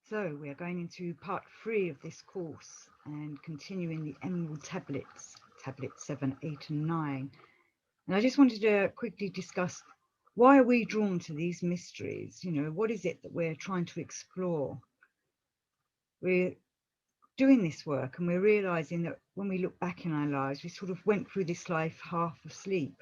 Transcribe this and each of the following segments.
So we are going into part 3 of this course and continuing the Emerald tablets, tablets 7, 8 and 9. And I just wanted to quickly discuss, why are we drawn to these mysteries? You know, what is it that we're trying to explore? We're doing this work and we're realizing that when we look back in our lives, we sort of went through this life half asleep.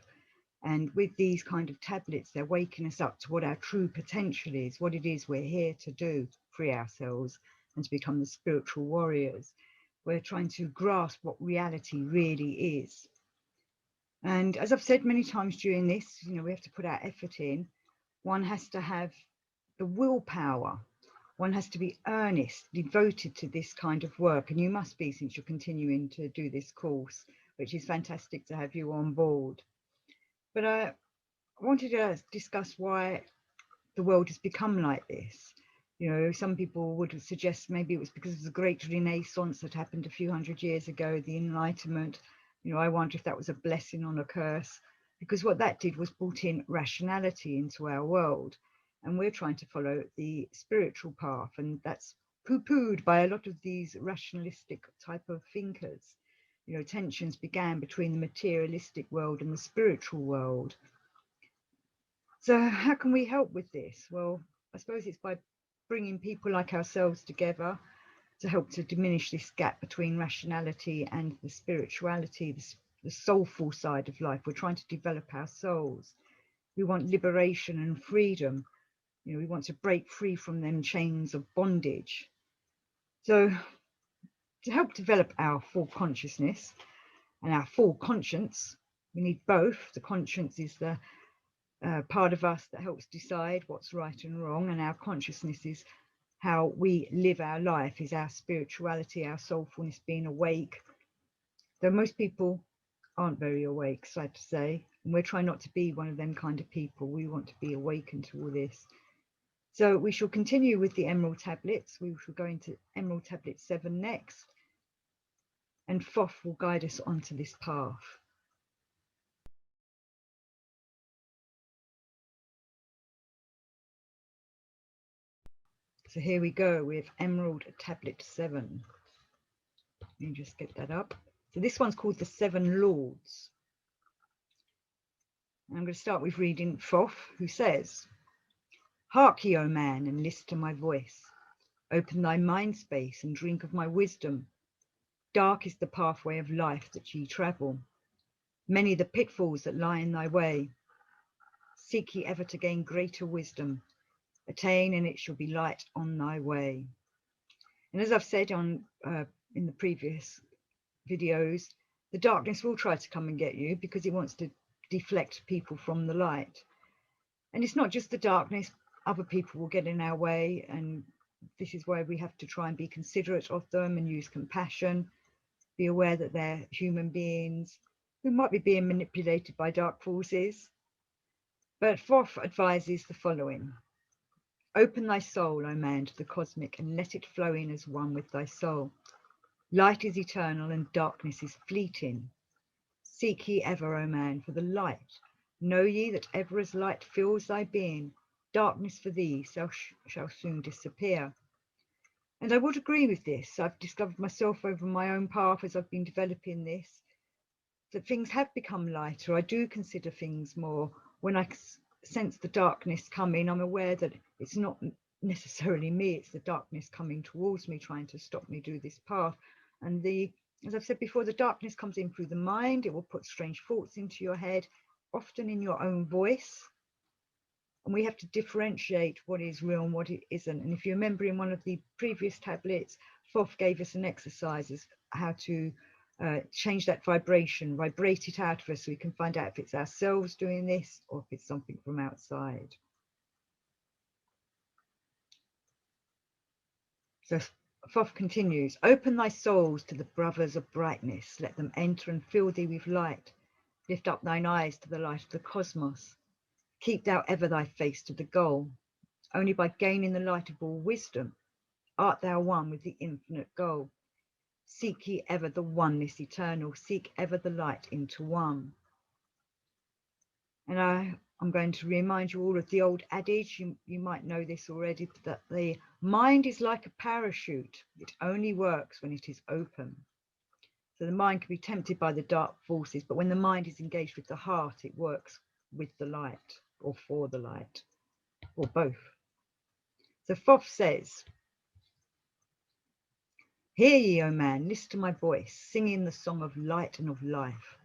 And with these kind of tablets, they're waking us up to what our true potential is, what it is we're here to do, free ourselves and to become the spiritual warriors. We're trying to grasp what reality really is. And as I've said many times during this, you know, we have to put our effort in. One has to have the willpower. One has to be earnest, devoted to this kind of work. And you must be, since you're continuing to do this course, which is fantastic to have you on board. But I wanted to discuss why the world has become like this. You know, some people would suggest maybe it was because of the great Renaissance that happened a few hundred years ago, the Enlightenment. You know, I wonder if that was a blessing or a curse, because what that did was brought in rationality into our world. And we're trying to follow the spiritual path, and that's poo-pooed by a lot of these rationalistic type of thinkers. You know, tensions began between the materialistic world and the spiritual world. So how can we help with this? Well, I suppose it's by bringing people like ourselves together to help to diminish this gap between rationality and the spirituality, the soulful side of life. We're trying to develop our souls. We want liberation and freedom. You know, we want to break free from them chains of bondage. So to help develop our full consciousness and our full conscience, we need both. The conscience is the part of us that helps decide what's right and wrong, and our consciousness is how we live our life, is our spirituality, our soulfulness, being awake. Though most people aren't very awake, sad to say, and we're trying not to be one of them kind of people. We want to be awakened to all this. So we shall continue with the Emerald tablets. We shall go into Emerald tablet 7 next, and Thoth will guide us onto this path. So here we go with Emerald tablet 7. Let me just get that up. So this one's called the 7 Lords. And I'm going to start with reading Thoth, who says, "Hark ye, O man, and list to my voice. Open thy mind space and drink of my wisdom. Dark is the pathway of life that ye travel. Many the pitfalls that lie in thy way. Seek ye ever to gain greater wisdom. Attain, and it shall be light on thy way." And as I've said on in the previous videos, the darkness will try to come and get you because it wants to deflect people from the light. And it's not just the darkness, other people will get in our way, and this is why we have to try and be considerate of them and use compassion, be aware that they're human beings who might be being manipulated by dark forces. But Thoth advises the following: "Open thy soul, O man, to the cosmic, and let it flow in as one with thy soul. Light is eternal and darkness is fleeting. Seek ye ever, O man, for the light. Know ye that ever as light fills thy being, darkness for thee shall soon disappear." And I would agree with this. I've discovered myself over my own path as I've been developing this, that things have become lighter. I do consider things more. When I sense the darkness coming, I'm aware that it's not necessarily me, it's the darkness coming towards me, trying to stop me do this path. And as I've said before, the darkness comes in through the mind. It will put strange thoughts into your head, often in your own voice. And we have to differentiate what is real and what it isn't. And if you remember in one of the previous tablets, Thoth gave us an exercise as how to change that vibration, vibrate it out of us, so we can find out if it's ourselves doing this or if it's something from outside. So Thoth continues, "Open thy souls to the brothers of brightness, let them enter and fill thee with light. Lift up thine eyes to the light of the cosmos. Keep thou ever thy face to the goal. Only by gaining the light of all wisdom art thou one with the infinite goal. Seek ye ever the oneness eternal, seek ever the light into one." And I I'm going to remind you all of the old adage, you might know this already, that the mind is like a parachute. It only works when it is open. So the mind can be tempted by the dark forces, but when the mind is engaged with the heart, it works with the light, or for the light, or both. So Thoth says, "Hear ye, O man, listen to my voice, singing the song of light and of life.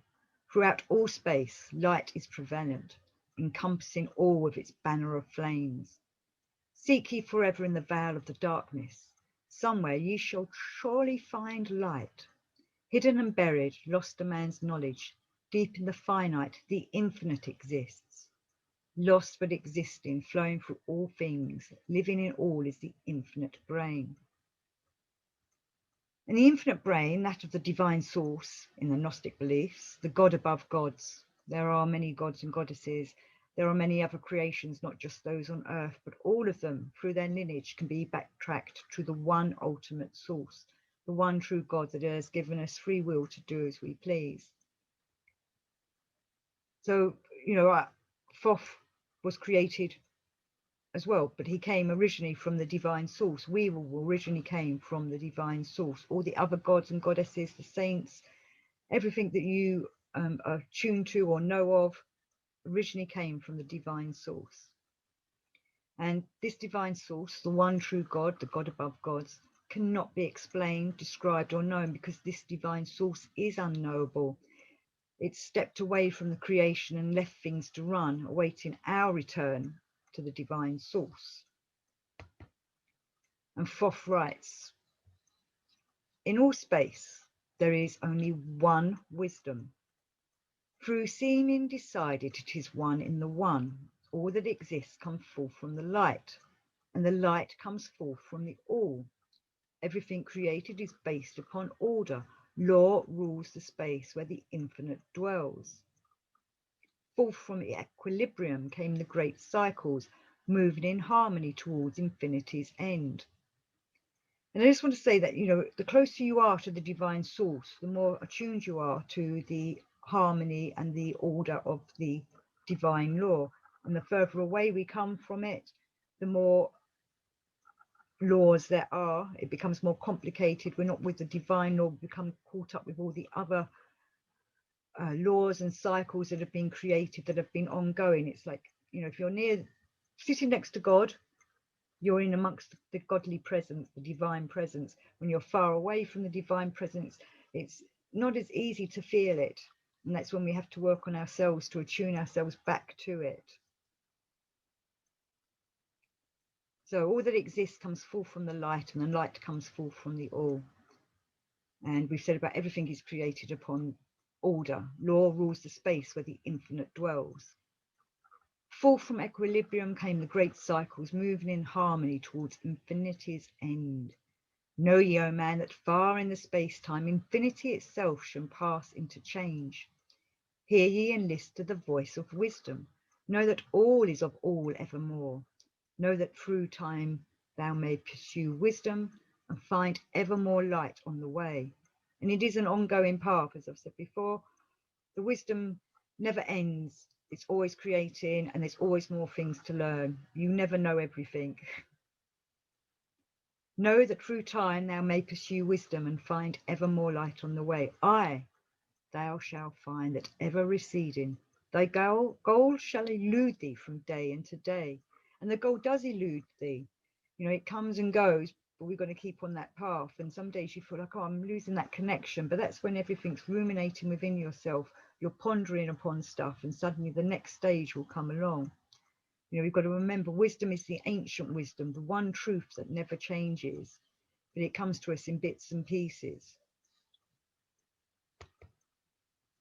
Throughout all space, light is prevalent, encompassing all with its banner of flames. Seek ye forever in the veil of the darkness. Somewhere ye shall surely find light. Hidden and buried, lost to man's knowledge, deep in the finite, the infinite exists. Lost but existing, flowing through all things, living in all is the infinite brain." And the infinite brain, that of the divine source in the Gnostic beliefs, the God above gods. There are many gods and goddesses. There are many other creations, not just those on earth, but all of them, through their lineage, can be backtracked to the one ultimate source, the one true God that has given us free will to do as we please. So, Thoth was created as well, but he came originally from the divine source. We originally came from the divine source. All the other gods and goddesses, the saints, everything that you are tuned to or know of originally came from the divine source. And this divine source, the one true God, the God above gods, cannot be explained, described, or known, because this divine source is unknowable. It stepped away from the creation and left things to run, awaiting our return to the divine source. And Thoth writes, "In all space, there is only one wisdom. Through seeming decided, it is one in the one. All that exists comes forth from the light, and the light comes forth from the all. Everything created is based upon order. Law rules the space where the infinite dwells. Forth from equilibrium came the great cycles, moving in harmony towards infinity's end." And I just want to say that, the closer you are to the divine source, the more attuned you are to the harmony and the order of the divine law. And the further away we come from it, the more laws there are. It becomes more complicated. We're not with the divine law, we become caught up with all the other laws and cycles that have been created, that have been ongoing. It's like, if you're sitting next to God, you're in amongst the godly presence, the divine presence. When you're far away from the divine presence, it's not as easy to feel it. And that's when we have to work on ourselves to attune ourselves back to it. So all that exists comes forth from the light, and the light comes forth from the all. And we've said about everything is created upon order. Law rules the space where the infinite dwells. Forth from equilibrium came the great cycles, moving in harmony towards infinity's end. Know ye, O man, that far in the space-time, infinity itself shall pass into change. Hear ye and list to the voice of wisdom. Know that all is of all evermore. Know that through time thou may pursue wisdom and find ever more light on the way. And it is an ongoing path, as I've said before. The wisdom never ends. It's always creating, and there's always more things to learn. You never know everything. Know that through time thou may pursue wisdom and find ever more light on the way. Aye, thou shalt find that ever receding, thy goal shall elude thee from day into day. And the goal does elude thee. It comes and goes, but we've got to keep on that path. And some days you feel like, oh, I'm losing that connection. But that's when everything's ruminating within yourself. You're pondering upon stuff, and suddenly the next stage will come along. We've got to remember, wisdom is the ancient wisdom, the one truth that never changes, but it comes to us in bits and pieces.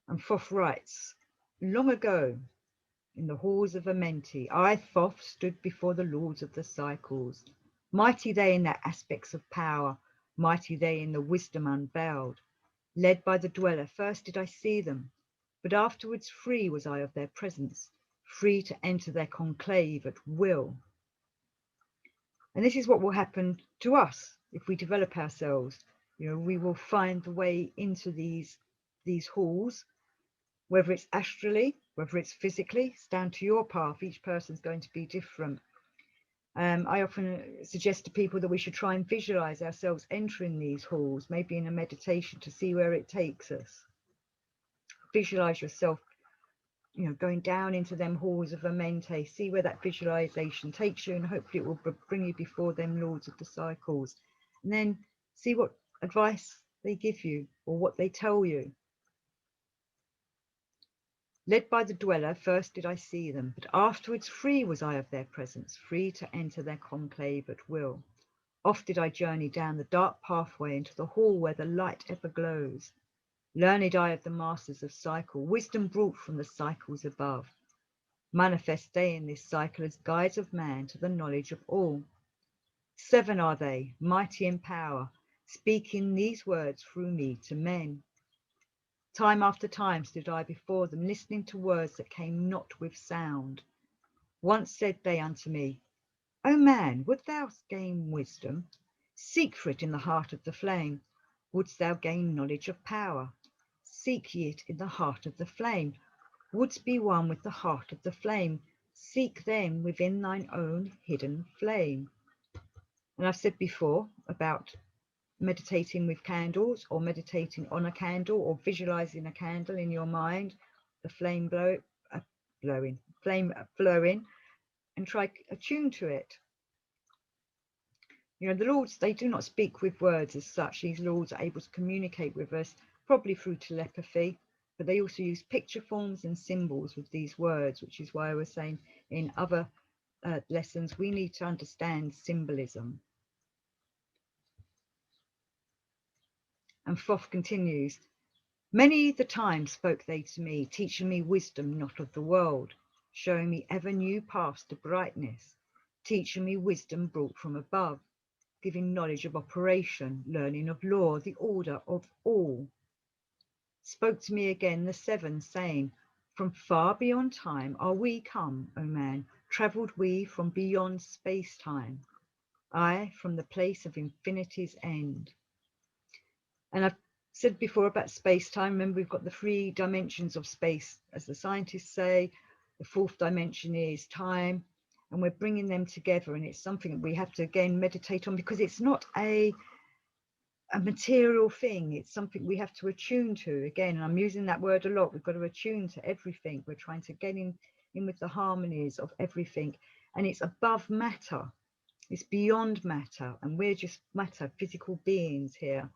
And Thoth writes, long ago, in the halls of Amenti, I, Thoth, stood before the lords of the cycles. Mighty they in their aspects of power, mighty they in the wisdom unveiled. Led by the dweller, first did I see them, but afterwards free was I of their presence, free to enter their conclave at will. And this is what will happen to us if we develop ourselves. We will find the way into these halls, whether it's astrally, Whether it's physically, it's down to your path. Each person's going to be different. I often suggest to people that we should try and visualize ourselves entering these halls, maybe in a meditation, to see where it takes us. Visualize yourself, going down into them halls of Amente. See where that visualization takes you, and hopefully it will bring you before them lords of the cycles. And then see what advice they give you or what they tell you. Led by the dweller, first did I see them, but afterwards free was I of their presence, free to enter their conclave at will. Oft did I journey down the dark pathway into the hall where the light ever glows. Learned eye of the masters of cycle, wisdom brought from the cycles above. Manifest they in this cycle as guides of man to the knowledge of all. 7 are they, mighty in power, speaking these words through me to men. Time after time stood I before them, listening to words that came not with sound. Once said they unto me, O man, wouldst thou gain wisdom? Seek for it in the heart of the flame. Wouldst thou gain knowledge of power? Seek ye it in the heart of the flame. Wouldst be one with the heart of the flame? Seek them within thine own hidden flame. And I've said before about meditating with candles, or meditating on a candle, or visualizing a candle in your mind, the flame flowing, and try attune to it. The lords, they do not speak with words as such. These lords are able to communicate with us, probably through telepathy, but they also use picture forms and symbols with these words, which is why I was saying in other lessons, we need to understand symbolism. And Thoth continues, many the time spoke they to me, teaching me wisdom not of the world, showing me ever new paths to brightness, teaching me wisdom brought from above, giving knowledge of operation, learning of law, the order of all. Spoke to me again the 7, saying, from far beyond time are we come, O man, travelled we from beyond space-time, I from the place of infinity's end. And I've said before about space-time, remember we've got the 3 dimensions of space, as the scientists say. The 4th dimension is time, and we're bringing them together, and it's something that we have to again meditate on, because it's not a material thing, it's something we have to attune to. Again, and I'm using that word a lot, we've got to attune to everything. We're trying to get in with the harmonies of everything, and it's above matter, it's beyond matter, and we're just matter, physical beings here.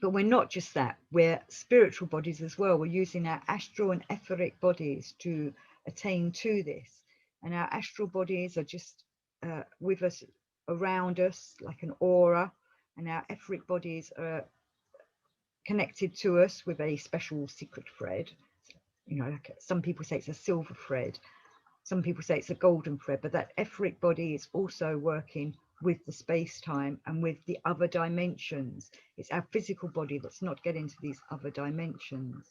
But we're not just that, we're spiritual bodies as well. We're using our astral and etheric bodies to attain to this. And our astral bodies are just with us, around us, like an aura. And our etheric bodies are connected to us with a special secret thread. Like some people say it's a silver thread. Some people say it's a golden thread. But that etheric body is also working with the space-time and with the other dimensions. It's our physical body that's not getting to these other dimensions.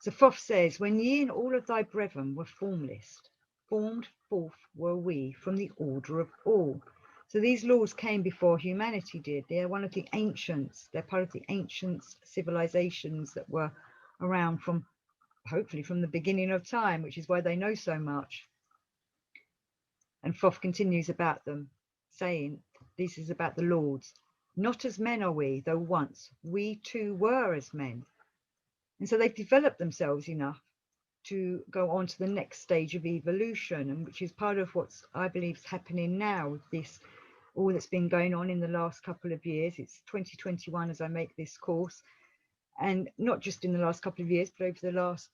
So Thoth says, when ye and all of thy brethren were formless, formed forth were we from the order of all. So these laws came before humanity did. They're one of the ancients. They're part of the ancient civilizations that were around from, hopefully, from the beginning of time, which is why they know so much. And Thoth continues about them, saying, this is about the lords. Not as men are we, though once we too were as men. And so they've developed themselves enough to go on to the next stage of evolution, and which is part of what's, I believe, is happening now with this, all that's been going on in the last couple of years. It's 2021 as I make this course, and not just in the last couple of years, but over the last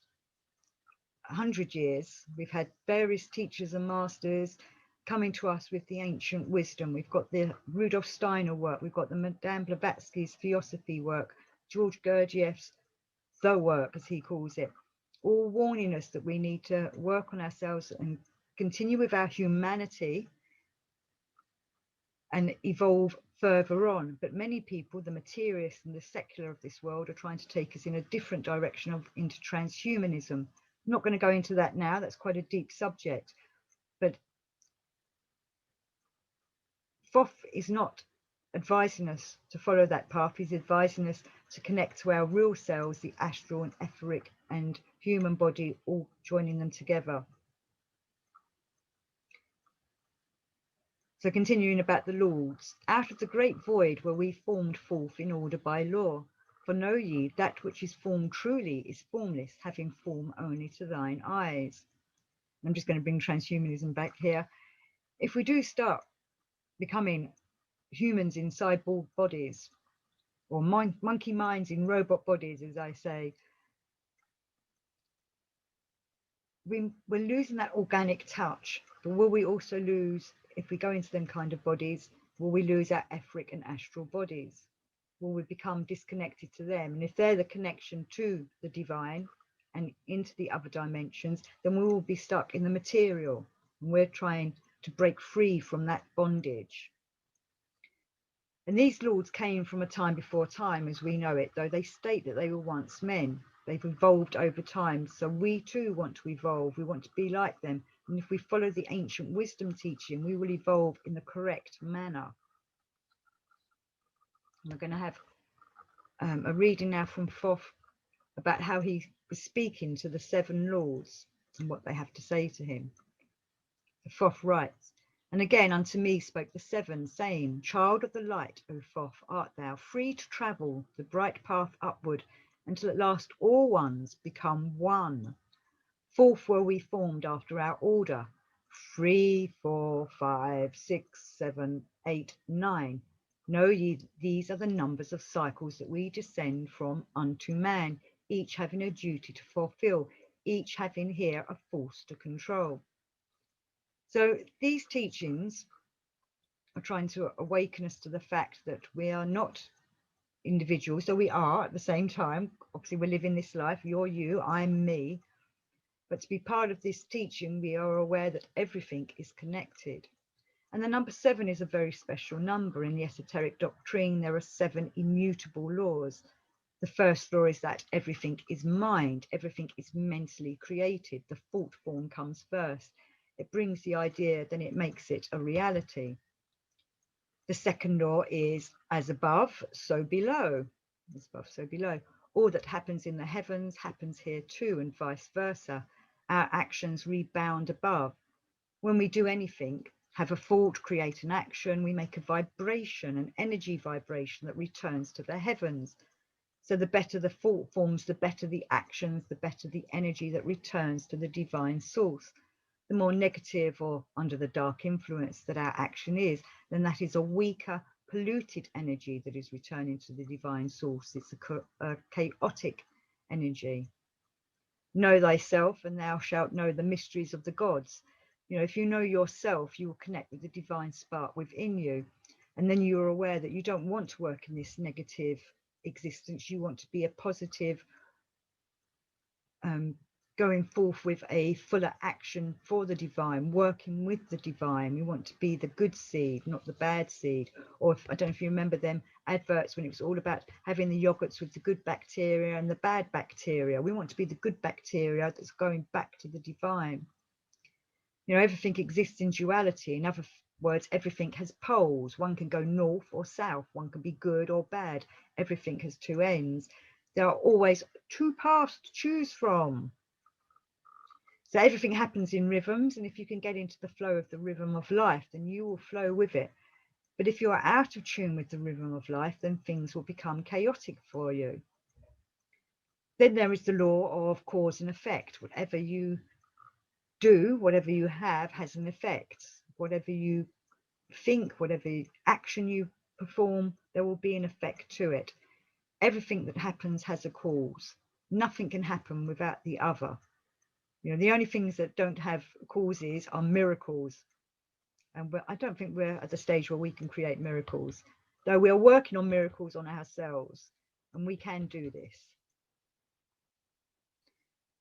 100 years, we've had various teachers and masters coming to us with the ancient wisdom. We've got the Rudolf Steiner work, we've got the Madame Blavatsky's Theosophy work, George Gurdjieff's The Work, as he calls it, all warning us that we need to work on ourselves and continue with our humanity and evolve further on. But many people, the materialists and the secular of this world, are trying to take us in a different direction, into transhumanism. I'm not going to go into that now, that's quite a deep subject. But Thoth is not advising us to follow that path. He's advising us to connect to our real selves, the astral and etheric and human body all joining them together. So continuing about the lords, out of the great void were we formed forth in order by law. For know ye, that which is formed truly is formless, having form only to thine eyes. I'm just going to bring transhumanism back here. If we do start becoming humans in cyborg bodies, or monkey minds in robot bodies, as I say, we're losing that organic touch. But will we also lose, if we go into them kind of bodies, will we lose our etheric and astral bodies? Will we become disconnected to them? And if they're the connection to the divine and into the other dimensions, then we will be stuck in the material. And we're trying to break free from that bondage. And these lords came from a time before time as we know it, though they state that they were once men. They've evolved over time, so we too want to evolve. We want to be like them, and if we follow the ancient wisdom teaching, we will evolve in the correct manner. And we're going to have a reading now from Thoth about how he was speaking to the 7 lords and what they have to say to him. Thoth writes, and again unto me spoke the 7, saying, Child of the light, O Thoth, art thou free to travel the bright path upward, until at last all ones become one. Forth were we formed after our order, 3, 4, 5, 6, 7, 8, 9. Know ye, these are the numbers of cycles that we descend from unto man, each having a duty to fulfill, each having here a force to control. So these teachings are trying to awaken us to the fact that we are not individuals, so we are at the same time. Obviously, we're living this life. You're you, I'm me. But to be part of this teaching, we are aware that everything is connected. And the number 7 is a very special number. In the esoteric doctrine, there are 7 immutable laws. The first law is that everything is mind, everything is mentally created. The thought form comes first. It brings the idea, then it makes it a reality. The second law is as above, so below. As above, so below. All that happens in the heavens happens here too, and vice versa. Our actions rebound above. When we do anything, have a thought, create an action, we make a vibration, an energy vibration that returns to the heavens. So the better the thought forms, the better the actions, the better the energy that returns to the divine source. The more negative or under the dark influence that our action is, then that is a weaker, polluted energy that is returning to the divine source. It's a chaotic energy. Know thyself, and thou shalt know the mysteries of the gods. You know, if you know yourself, you will connect with the divine spark within you. And then you are aware that you don't want to work in this negative existence. You want to be a positive, going forth with a fuller action for the divine, working with the divine. We want to be the good seed, not the bad seed. Or if, I don't know if you remember them adverts when it was all about having the yogurts with the good bacteria and the bad bacteria. We want to be the good bacteria that's going back to the divine. You know, everything exists in duality. In other words, everything has poles. One can go north or south. One can be good or bad. Everything has 2 ends. There are always 2 paths to choose from. So everything happens in rhythms, and if you can get into the flow of the rhythm of life, then you will flow with it. But if you are out of tune with the rhythm of life, then things will become chaotic for you. Then there is the law of cause and effect. Whatever you do, whatever you have, has an effect. Whatever you think, whatever action you perform, there will be an effect to it. Everything that happens has a cause. Nothing can happen without the other. You know, the only things that don't have causes are miracles. And I don't think we're at the stage where we can create miracles, though we are working on miracles on ourselves, and we can do this.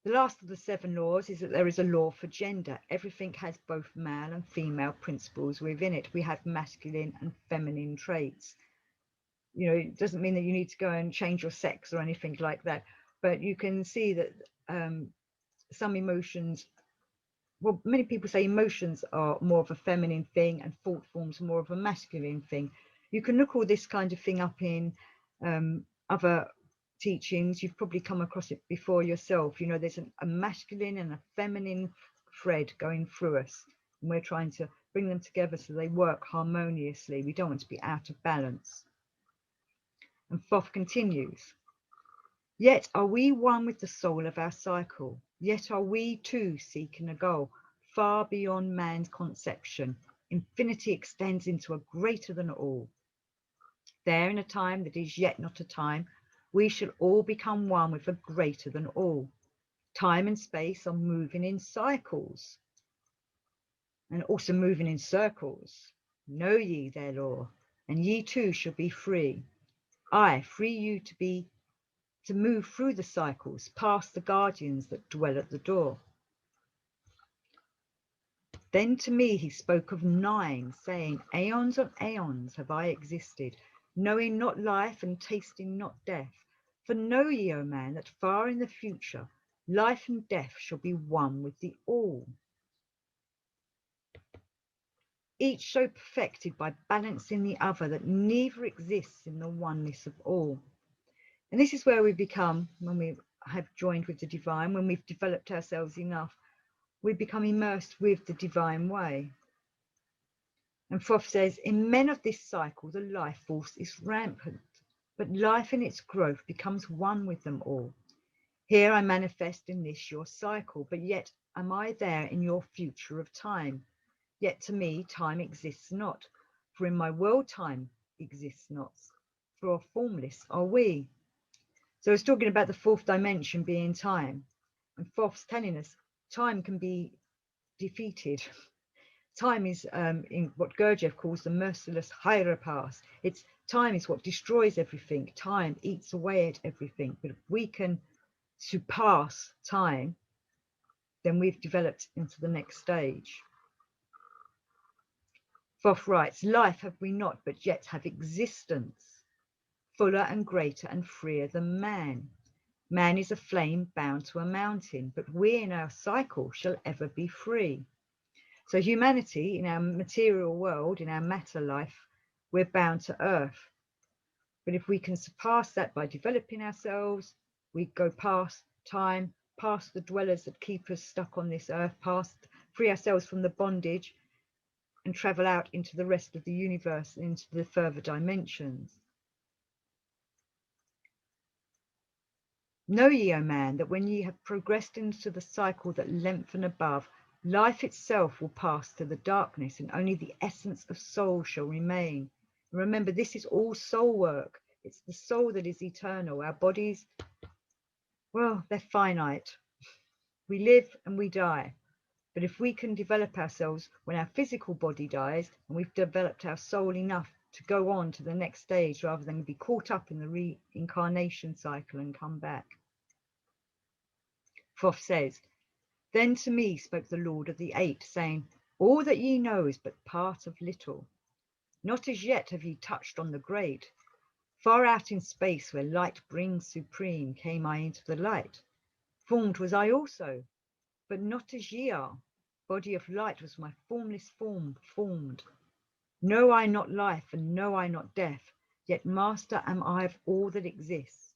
The last of the 7 laws is that there is a law for gender. Everything has both male and female principles within it. We have masculine and feminine traits. You know, it doesn't mean that you need to go and change your sex or anything like that, but you can see that some emotions, well, many people say emotions are more of a feminine thing and thought forms more of a masculine thing. You can look all this kind of thing up in other teachings, you've probably come across it before yourself. You know, there's a masculine and a feminine thread going through us, and we're trying to bring them together so they work harmoniously. We don't want to be out of balance. And Thoth continues, yet are we one with the soul of our cycle, yet are we too seeking a goal far beyond man's conception. Infinity extends into a greater than all. There, in a time that is yet not a time, we shall all become one with a greater than all. Time and space are moving in cycles and also moving in circles. Know ye their law, and ye too shall be free. I free you to move through the cycles, past the guardians that dwell at the door. Then to me he spoke of 9, saying, aeons on aeons have I existed, knowing not life and tasting not death. For know ye, O man, that far in the future, life and death shall be one with the all. Each so perfected by balancing the other that neither exists in the oneness of all. And this is where we become, when we have joined with the divine, when we've developed ourselves enough, we become immersed with the divine way. And Thoth says, in men of this cycle, the life force is rampant, but life in its growth becomes one with them all. Here I manifest in this your cycle, but yet am I there in your future of time. Yet to me time exists not, for in my world time exists not, for formless are we. So it's talking about the 4th dimension being time, and Thoth's telling us time can be defeated. Time is in what Gurdjieff calls the merciless hieropath. Time is what destroys everything. Time eats away at everything. But if we can surpass time, then we've developed into the next stage. Thoth writes, life have we not, but yet have existence, fuller and greater and freer than man. Man is a flame bound to a mountain, but we in our cycle shall ever be free. So humanity, in our material world, in our matter life, we're bound to earth. But if we can surpass that by developing ourselves, we go past time, past the dwellers that keep us stuck on this earth, free ourselves from the bondage, and travel out into the rest of the universe, into the further dimensions. Know ye, O man, that when ye have progressed into the cycle that lengthen above, life itself will pass to the darkness, and only the essence of soul shall remain. And remember, this is all soul work. It's the soul that is eternal. Our bodies, well, they're finite. We live and we die. But if we can develop ourselves when our physical body dies, and we've developed our soul enough to go on to the next stage rather than be caught up in the reincarnation cycle and come back. Thoth says, then to me spoke the Lord of the 8, saying, all that ye know is but part of little. Not as yet have ye touched on the great. Far out in space where light brings supreme came I into the light. Formed was I also, but not as ye are. Body of light was my formless form formed. Know I not life, and know I not death, yet master am I of all that exists.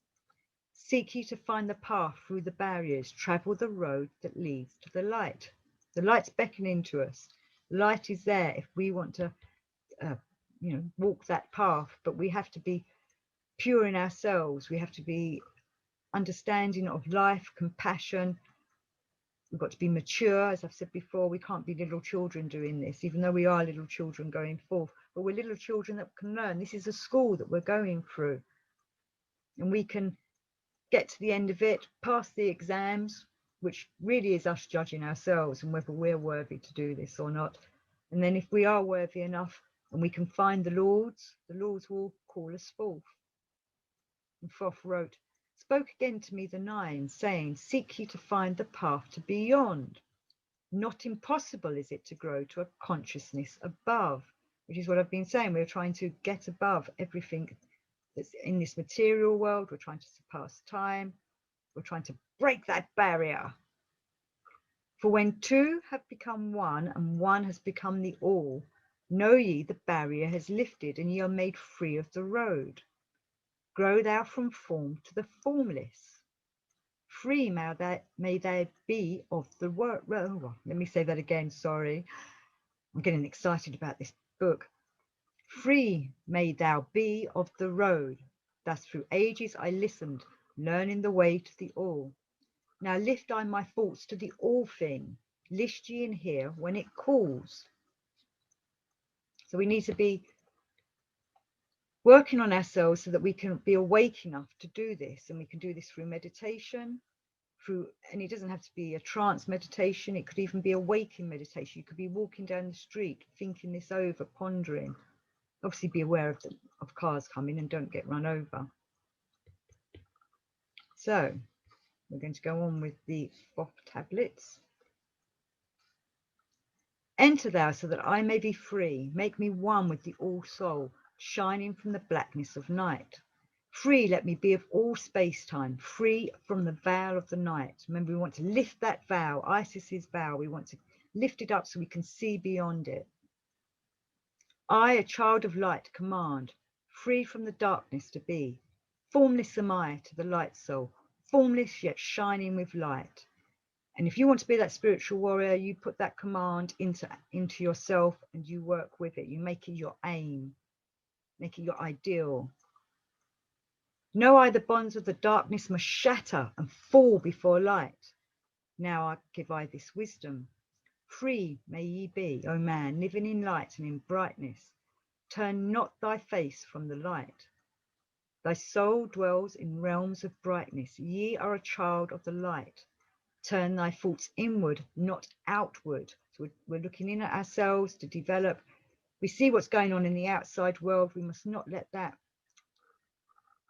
Seek ye to find the path through the barriers, travel the road that leads to the light. The light's beckoning to us. Light is there if we want to walk that path, but we have to be pure in ourselves. We have to be understanding of life, compassion. We've got to be mature. As I've said before, we can't be little children doing this, even though we are little children going forth, but we're little children that can learn. This is a school that we're going through, and we can get to the end of it, pass the exams, which really is us judging ourselves and whether we're worthy to do this or not. And then if we are worthy enough and we can find the Lords will call us forth. And Thoth wrote, spoke again to me the 9, saying, seek ye to find the path to beyond. Not impossible is it to grow to a consciousness above, which is what I've been saying. We're trying to get above everything that's in this material world. We're trying to surpass time. We're trying to break that barrier. For when 2 have become 1 and 1 has become the all, know ye the barrier has lifted and ye are made free of the road. Grow thou from form to the formless. Free may they be of the world. Let me say that again, sorry. I'm getting excited about this book. Free may thou be of the road. Thus through ages I listened, learning the way to the all. Now lift I my thoughts to the all thing. List ye in here when it calls. So we need to be working on ourselves so that we can be awake enough to do this. And we can do this through meditation, and it doesn't have to be a trance meditation. It could even be a waking meditation. You could be walking down the street, thinking this over, pondering. Obviously be aware of cars coming and don't get run over. So we're going to go on with the Thoth tablets. Enter thou so that I may be free. Make me one with the all soul, shining from the blackness of night. Free let me be of all space-time, free from the veil of the night. Remember, we want to lift that veil, Isis's veil. We want to lift it up so we can see beyond it. I, a child of light, command, free from the darkness to be. Formless am I to the light soul, formless yet shining with light. And if you want to be that spiritual warrior, you put that command into yourself and you work with it. You make it your aim, make it your ideal. Know I the bonds of the darkness must shatter and fall before light. Now I give I this wisdom. Free may ye be, O man, living in light and in brightness. Turn not thy face from the light. Thy soul dwells in realms of brightness. Ye are a child of the light. Turn thy thoughts inward, not outward. So we're looking in at ourselves to develop. We see what's going on in the outside world. We must not let that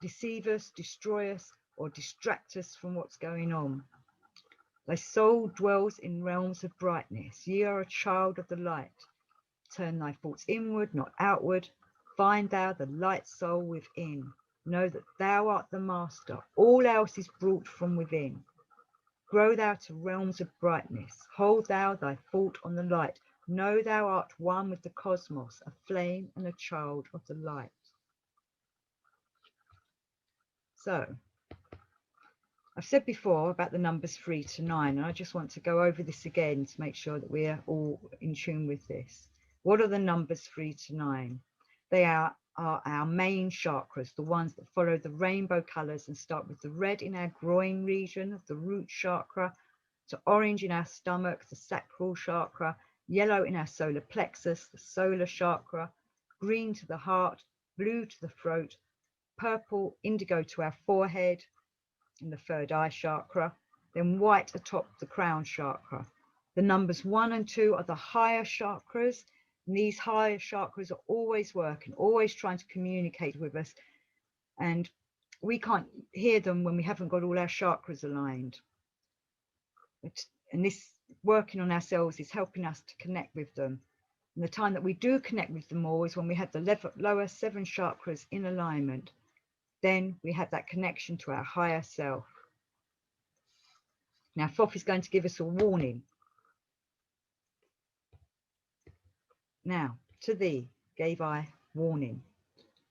deceive us, destroy us, or distract us from what's going on. Thy soul dwells in realms of brightness. Ye are a child of the light. Turn thy thoughts inward, not outward. Find thou the light soul within. Know that thou art the master. All else is brought from within. Grow thou to realms of brightness. Hold thou thy thought on the light. Know thou art one with the cosmos, a flame and a child of the light. So, I've said before about the numbers 3 to 9, and I just want to go over this again to make sure that we're all in tune with this. What are the numbers 3 to 9? They are our main chakras, the ones that follow the rainbow colors and start with the red in our groin region, the root chakra, to orange in our stomach, the sacral chakra, yellow in our solar plexus, the solar chakra, green to the heart, blue to the throat, purple, indigo to our forehead and the third eye chakra, then white atop the crown chakra. The numbers 1 and 2 are the higher chakras, and these higher chakras are always working, always trying to communicate with us, and we can't hear them when we haven't got all our chakras aligned. And this working on ourselves is helping us to connect with them. And the time that we do connect with them more is when we have the lower 7 chakras in alignment. Then we have that connection to our higher self. Now, Thoth is going to give us a warning. Now, to thee gave I warning.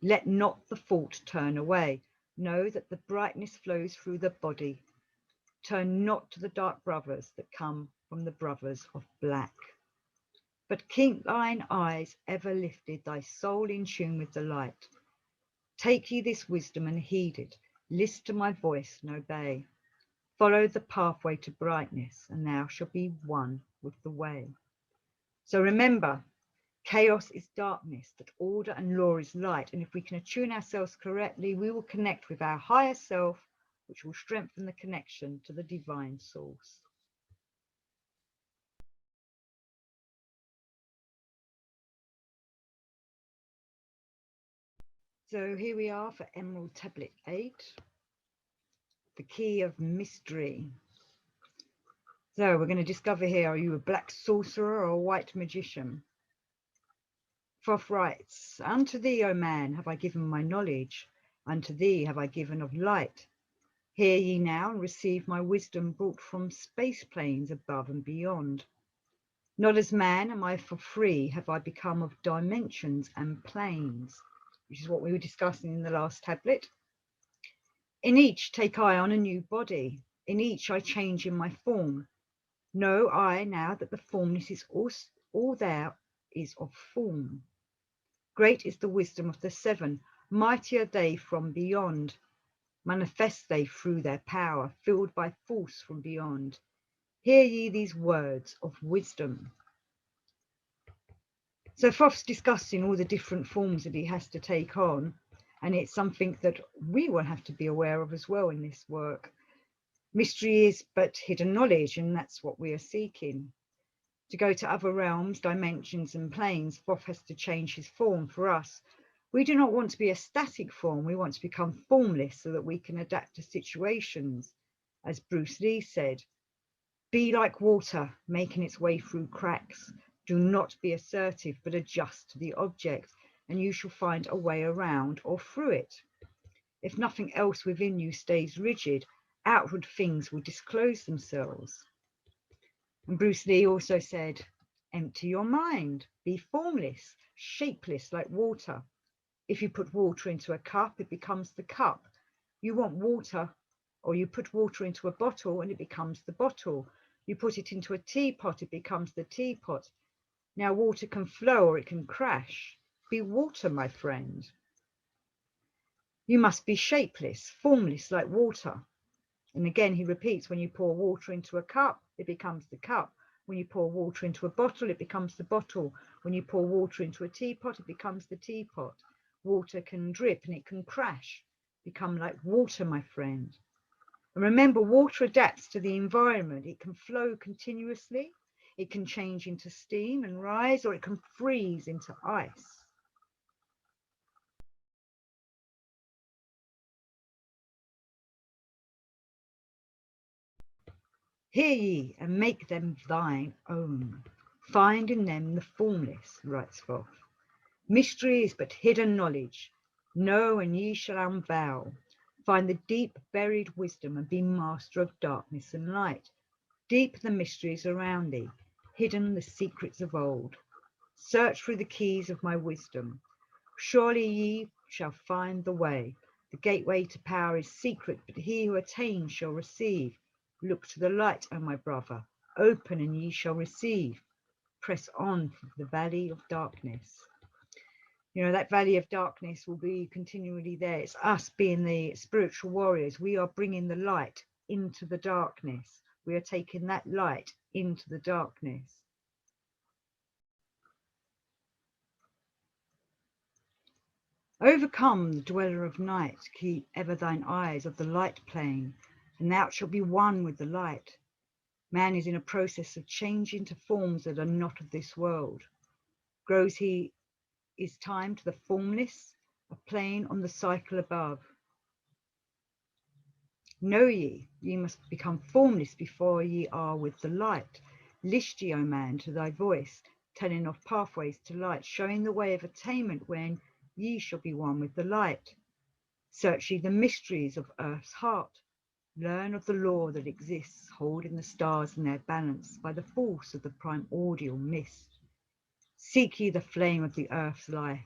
Let not the thought turn away. Know that the brightness flows through the body. Turn not to the dark brothers that come from the brothers of black. But keep thine eyes ever lifted, thy soul in tune with the light. Take ye this wisdom and heed it. List to my voice and obey. Follow the pathway to brightness, and thou shalt be one with the way. So remember, chaos is darkness, but order and law is light. And if we can attune ourselves correctly, we will connect with our higher self, which will strengthen the connection to the divine source. So here we are for Emerald Tablet 8, the key of mystery. So we're going to discover here, are you a black sorcerer or a white magician? Thoth writes, unto thee, O man, have I given my knowledge. Unto thee have I given of light. Hear ye now and receive my wisdom brought from space planes above and beyond. Not as man am I for free, have I become of dimensions and planes, which is what we were discussing in the last tablet. In each take I on a new body, in each I change in my form. Know I now that the formless is all there is of form. Great is the wisdom of the seven, mightier they from beyond. Manifest they through their power, filled by force from beyond. Hear ye these words of wisdom. So Thoth's discussing all the different forms that he has to take on, and it's something that we will have to be aware of as well in this work. Mystery is but hidden knowledge, and that's what we are seeking. To go to other realms, dimensions and planes, Thoth has to change his form for us. We do not want to be a static form, we want to become formless so that we can adapt to situations. As Bruce Lee said, be like water, making its way through cracks. Do not be assertive, but adjust to the object, and you shall find a way around or through it. If nothing else within you stays rigid, outward things will disclose themselves. And Bruce Lee also said, empty your mind, be formless, shapeless like water. If you put water into a cup, it becomes the cup. You want water, or you put water into a bottle and it becomes the bottle. You put it into a teapot, it becomes the teapot. Now water can flow or it can crash. Be water, my friend. You must be shapeless, formless like water. And again, he repeats, when you pour water into a cup, it becomes the cup. When you pour water into a bottle, it becomes the bottle. When you pour water into a teapot, it becomes the teapot. Water can drip and it can crash. Become like water, my friend. And remember, water adapts to the environment. It can flow continuously. It can change into steam and rise, or it can freeze into ice. Hear ye, and make them thine own. Find in them the formless, writes Thoth. Mystery is but hidden knowledge. Know, and ye shall unveil. Find the deep buried wisdom, and be master of darkness and light. Deep the mysteries around thee, hidden the secrets of old. Search through the keys of my wisdom. Surely ye shall find the way. The gateway to power is secret, but he who attains shall receive. Look to the light, O my brother. Open, and ye shall receive. Press on through the valley of darkness. You know, that valley of darkness will be continually there. It's us being the spiritual warriors. We are bringing the light into the darkness. We are taking that light into the darkness. Overcome the dweller of night. Keep ever thine eyes of the light plane, and thou shalt be one with the light. Man is in a process of changing to forms that are not of this world. Grows he is time to the formless, a plane on the cycle above. Know ye, ye must become formless before ye are with the light. List ye, O man, to thy voice, telling of pathways to light, showing the way of attainment when ye shall be one with the light. Search ye the mysteries of earth's heart. Learn of the law that exists, holding the stars in their balance by the force of the primordial mist. Seek ye the flame of the earth's life.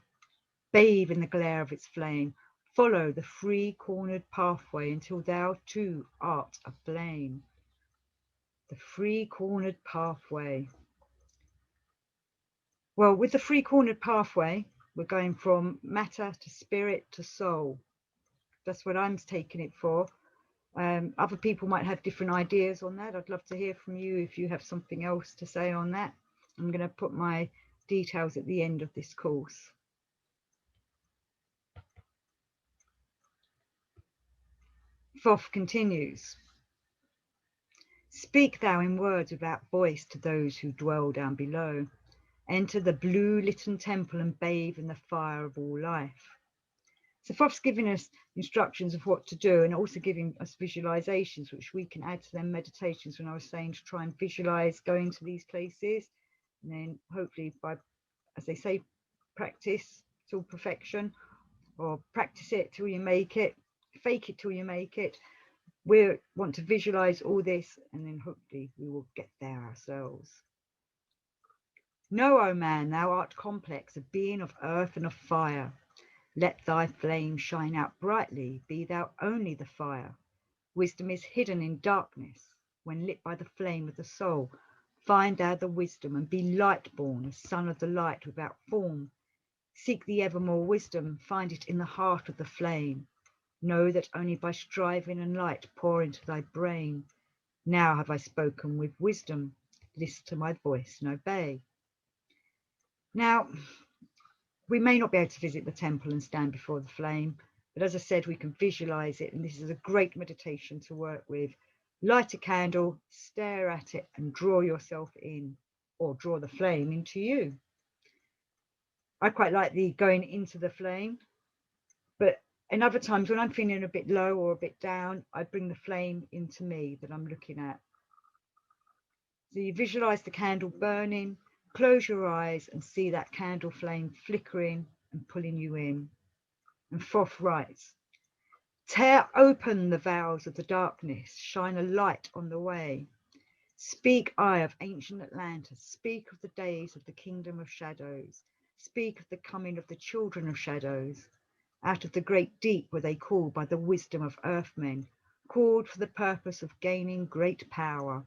Bathe in the glare of its flame. Follow the three-cornered pathway until thou too art aflame. The three-cornered pathway. Well, with the three-cornered pathway, we're going from matter to spirit to soul. That's what I'm taking it for. Other people might have different ideas on that. I'd love to hear from you if you have something else to say on that. I'm going to put my details at the end of this course. Thoth continues. Speak thou in words without voice to those who dwell down below. Enter the blue-litten temple and bathe in the fire of all life. So Thoth's giving us instructions of what to do, and also giving us visualizations, which we can add to them meditations when I was saying to try and visualize going to these places. And then hopefully by, as they say, practice till perfection, or practice it till you make it, fake it till you make it. We want to visualize all this, and then hopefully we will get there ourselves. Know, O man, thou art complex, a being of earth and of fire. Let thy flame shine out brightly, be thou only the fire. Wisdom is hidden in darkness. When lit by the flame of the soul, find thou the wisdom, and be light-born, a son of the light without form. Seek the evermore wisdom, find it in the heart of the flame. Know that only by striving and light pour into thy brain. Now have I spoken with wisdom, listen to my voice and obey. Now, we may not be able to visit the temple and stand before the flame, but as I said, we can visualize it, and this is a great meditation to work with. Light a candle, stare at it, and draw yourself in, or draw the flame into you. I quite like the going into the flame, but in other times when I'm feeling a bit low or a bit down, I bring the flame into me that I'm looking at. So you visualize the candle burning, close your eyes and see that candle flame flickering and pulling you in. And Thoth writes, tear open the veils of the darkness, shine a light on the way. Speak, eye of ancient Atlantis, speak of the days of the kingdom of shadows, speak of the coming of the children of shadows. Out of the great deep were they called by the wisdom of earthmen, called for the purpose of gaining great power.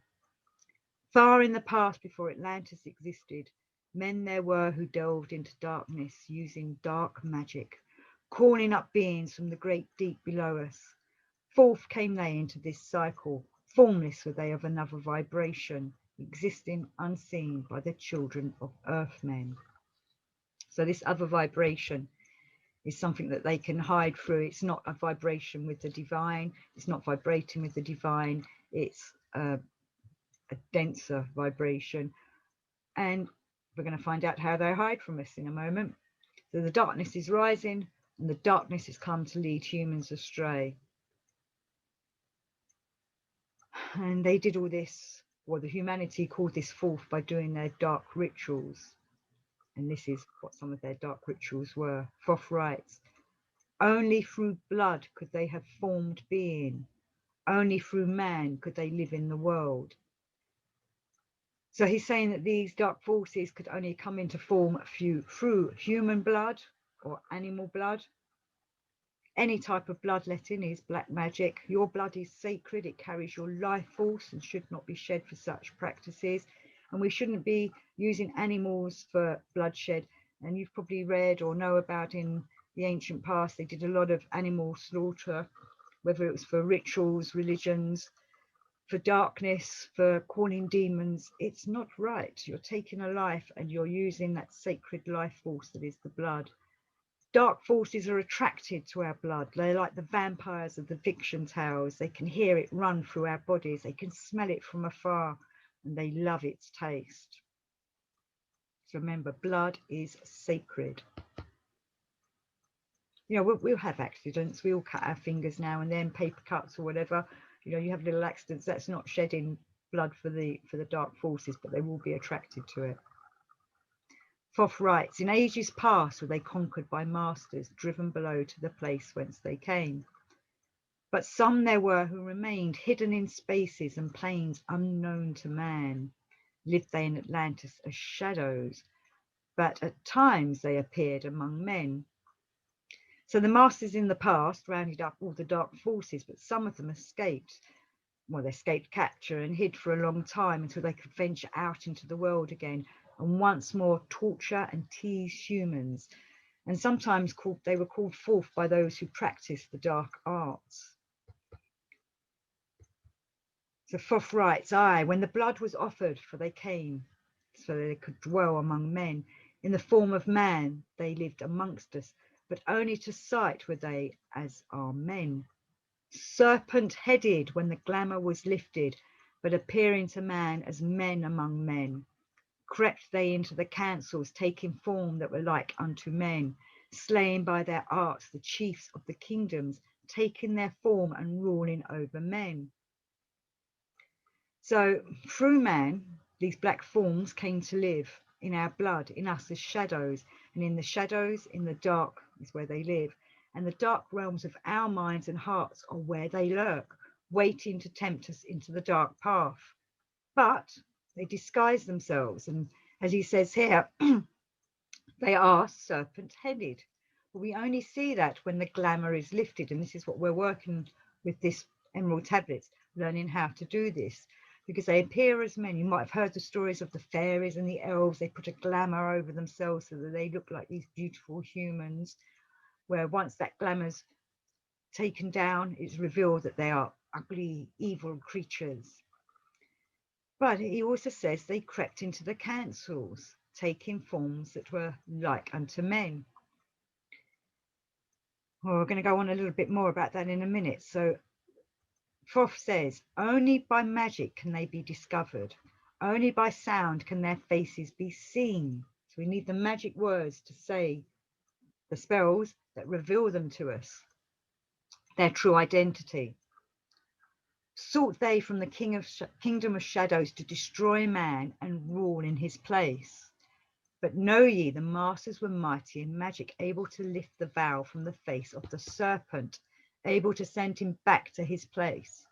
Far in the past, before Atlantis existed, men there were who delved into darkness using dark magic, calling up beings from the great deep below us. Forth came they into this cycle, formless were they of another vibration, existing unseen by the children of earthmen. So this other vibration is something that they can hide through. It's not a vibration with the divine. It's not vibrating with the divine. It's a denser vibration, and we're going to find out how they hide from us in a moment. So the darkness is rising, and the darkness has come to lead humans astray. And they did all this, or the humanity called this forth by doing their dark rituals. And this is what some of their dark rituals were. Thoth writes, only through blood could they have formed being. Only through man could they live in the world. So he's saying that these dark forces could only come into form through human blood or animal blood. Any type of bloodletting is black magic. Your blood is sacred. It carries your life force and should not be shed for such practices. And we shouldn't be using animals for bloodshed. And you've probably read or know about in the ancient past, they did a lot of animal slaughter, whether it was for rituals, religions, for darkness, for calling demons. It's not right. You're taking a life and you're using that sacred life force that is the blood. Dark forces are attracted to our blood. They're like the vampires of the fiction tales. They can hear it run through our bodies. They can smell it from afar, and they love its taste. So remember, blood is sacred. You know, we'll have accidents. We all cut our fingers now and then, paper cuts or whatever. You know, you have little accidents. That's not shedding blood for the dark forces, but they will be attracted to it. Thoth writes, in ages past were they conquered by masters, driven below to the place whence they came. But some there were who remained hidden in spaces and plains unknown to man. Lived they in Atlantis as shadows, but at times they appeared among men. So the masters in the past rounded up all the dark forces, but some of them escaped. Well, they escaped capture and hid for a long time until they could venture out into the world again and once more torture and tease humans. And sometimes they were called forth by those who practiced the dark arts. So Thoth writes, aye, when the blood was offered, for they came, so they could dwell among men. In the form of man, they lived amongst us, but only to sight were they as are men. Serpent-headed when the glamour was lifted, but appearing to man as men among men. Crept they into the councils, taking form that were like unto men, slaying by their arts the chiefs of the kingdoms, taking their form and ruling over men. So through man, these black forms came to live in our blood, in us as shadows, and in the shadows, in the dark is where they live. And the dark realms of our minds and hearts are where they lurk, waiting to tempt us into the dark path. But they disguise themselves, and as he says here, they are serpent-headed. But we only see that when the glamour is lifted, and this is what we're working with this emerald tablets, learning how to do this, because they appear as men. You might have heard the stories of the fairies and the elves. They put a glamour over themselves so that they look like these beautiful humans, where once that glamour's taken down, it's revealed that they are ugly, evil creatures. But he also says they crept into the councils, taking forms that were like unto men. Well, we're going to go on a little bit more about that in a minute. So Thoth says, only by magic can they be discovered. Only by sound can their faces be seen. So we need the magic words to say the spells that reveal them to us, their true identity. Sought they from the kingdom of shadows to destroy man and rule in his place. But know ye, the masters were mighty in magic, able to lift the veil from the face of the serpent, able to send him back to his place.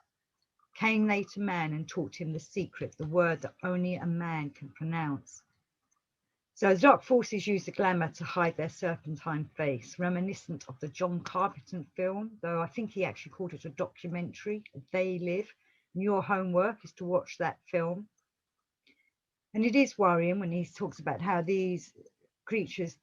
Came they to man and taught him the secret, the word that only a man can pronounce. So the dark forces use the glamour to hide their serpentine face, reminiscent of the John Carpenter film, though I think he actually called it a documentary, They Live. And your homework is to watch that film. And it is worrying when he talks about how these creatures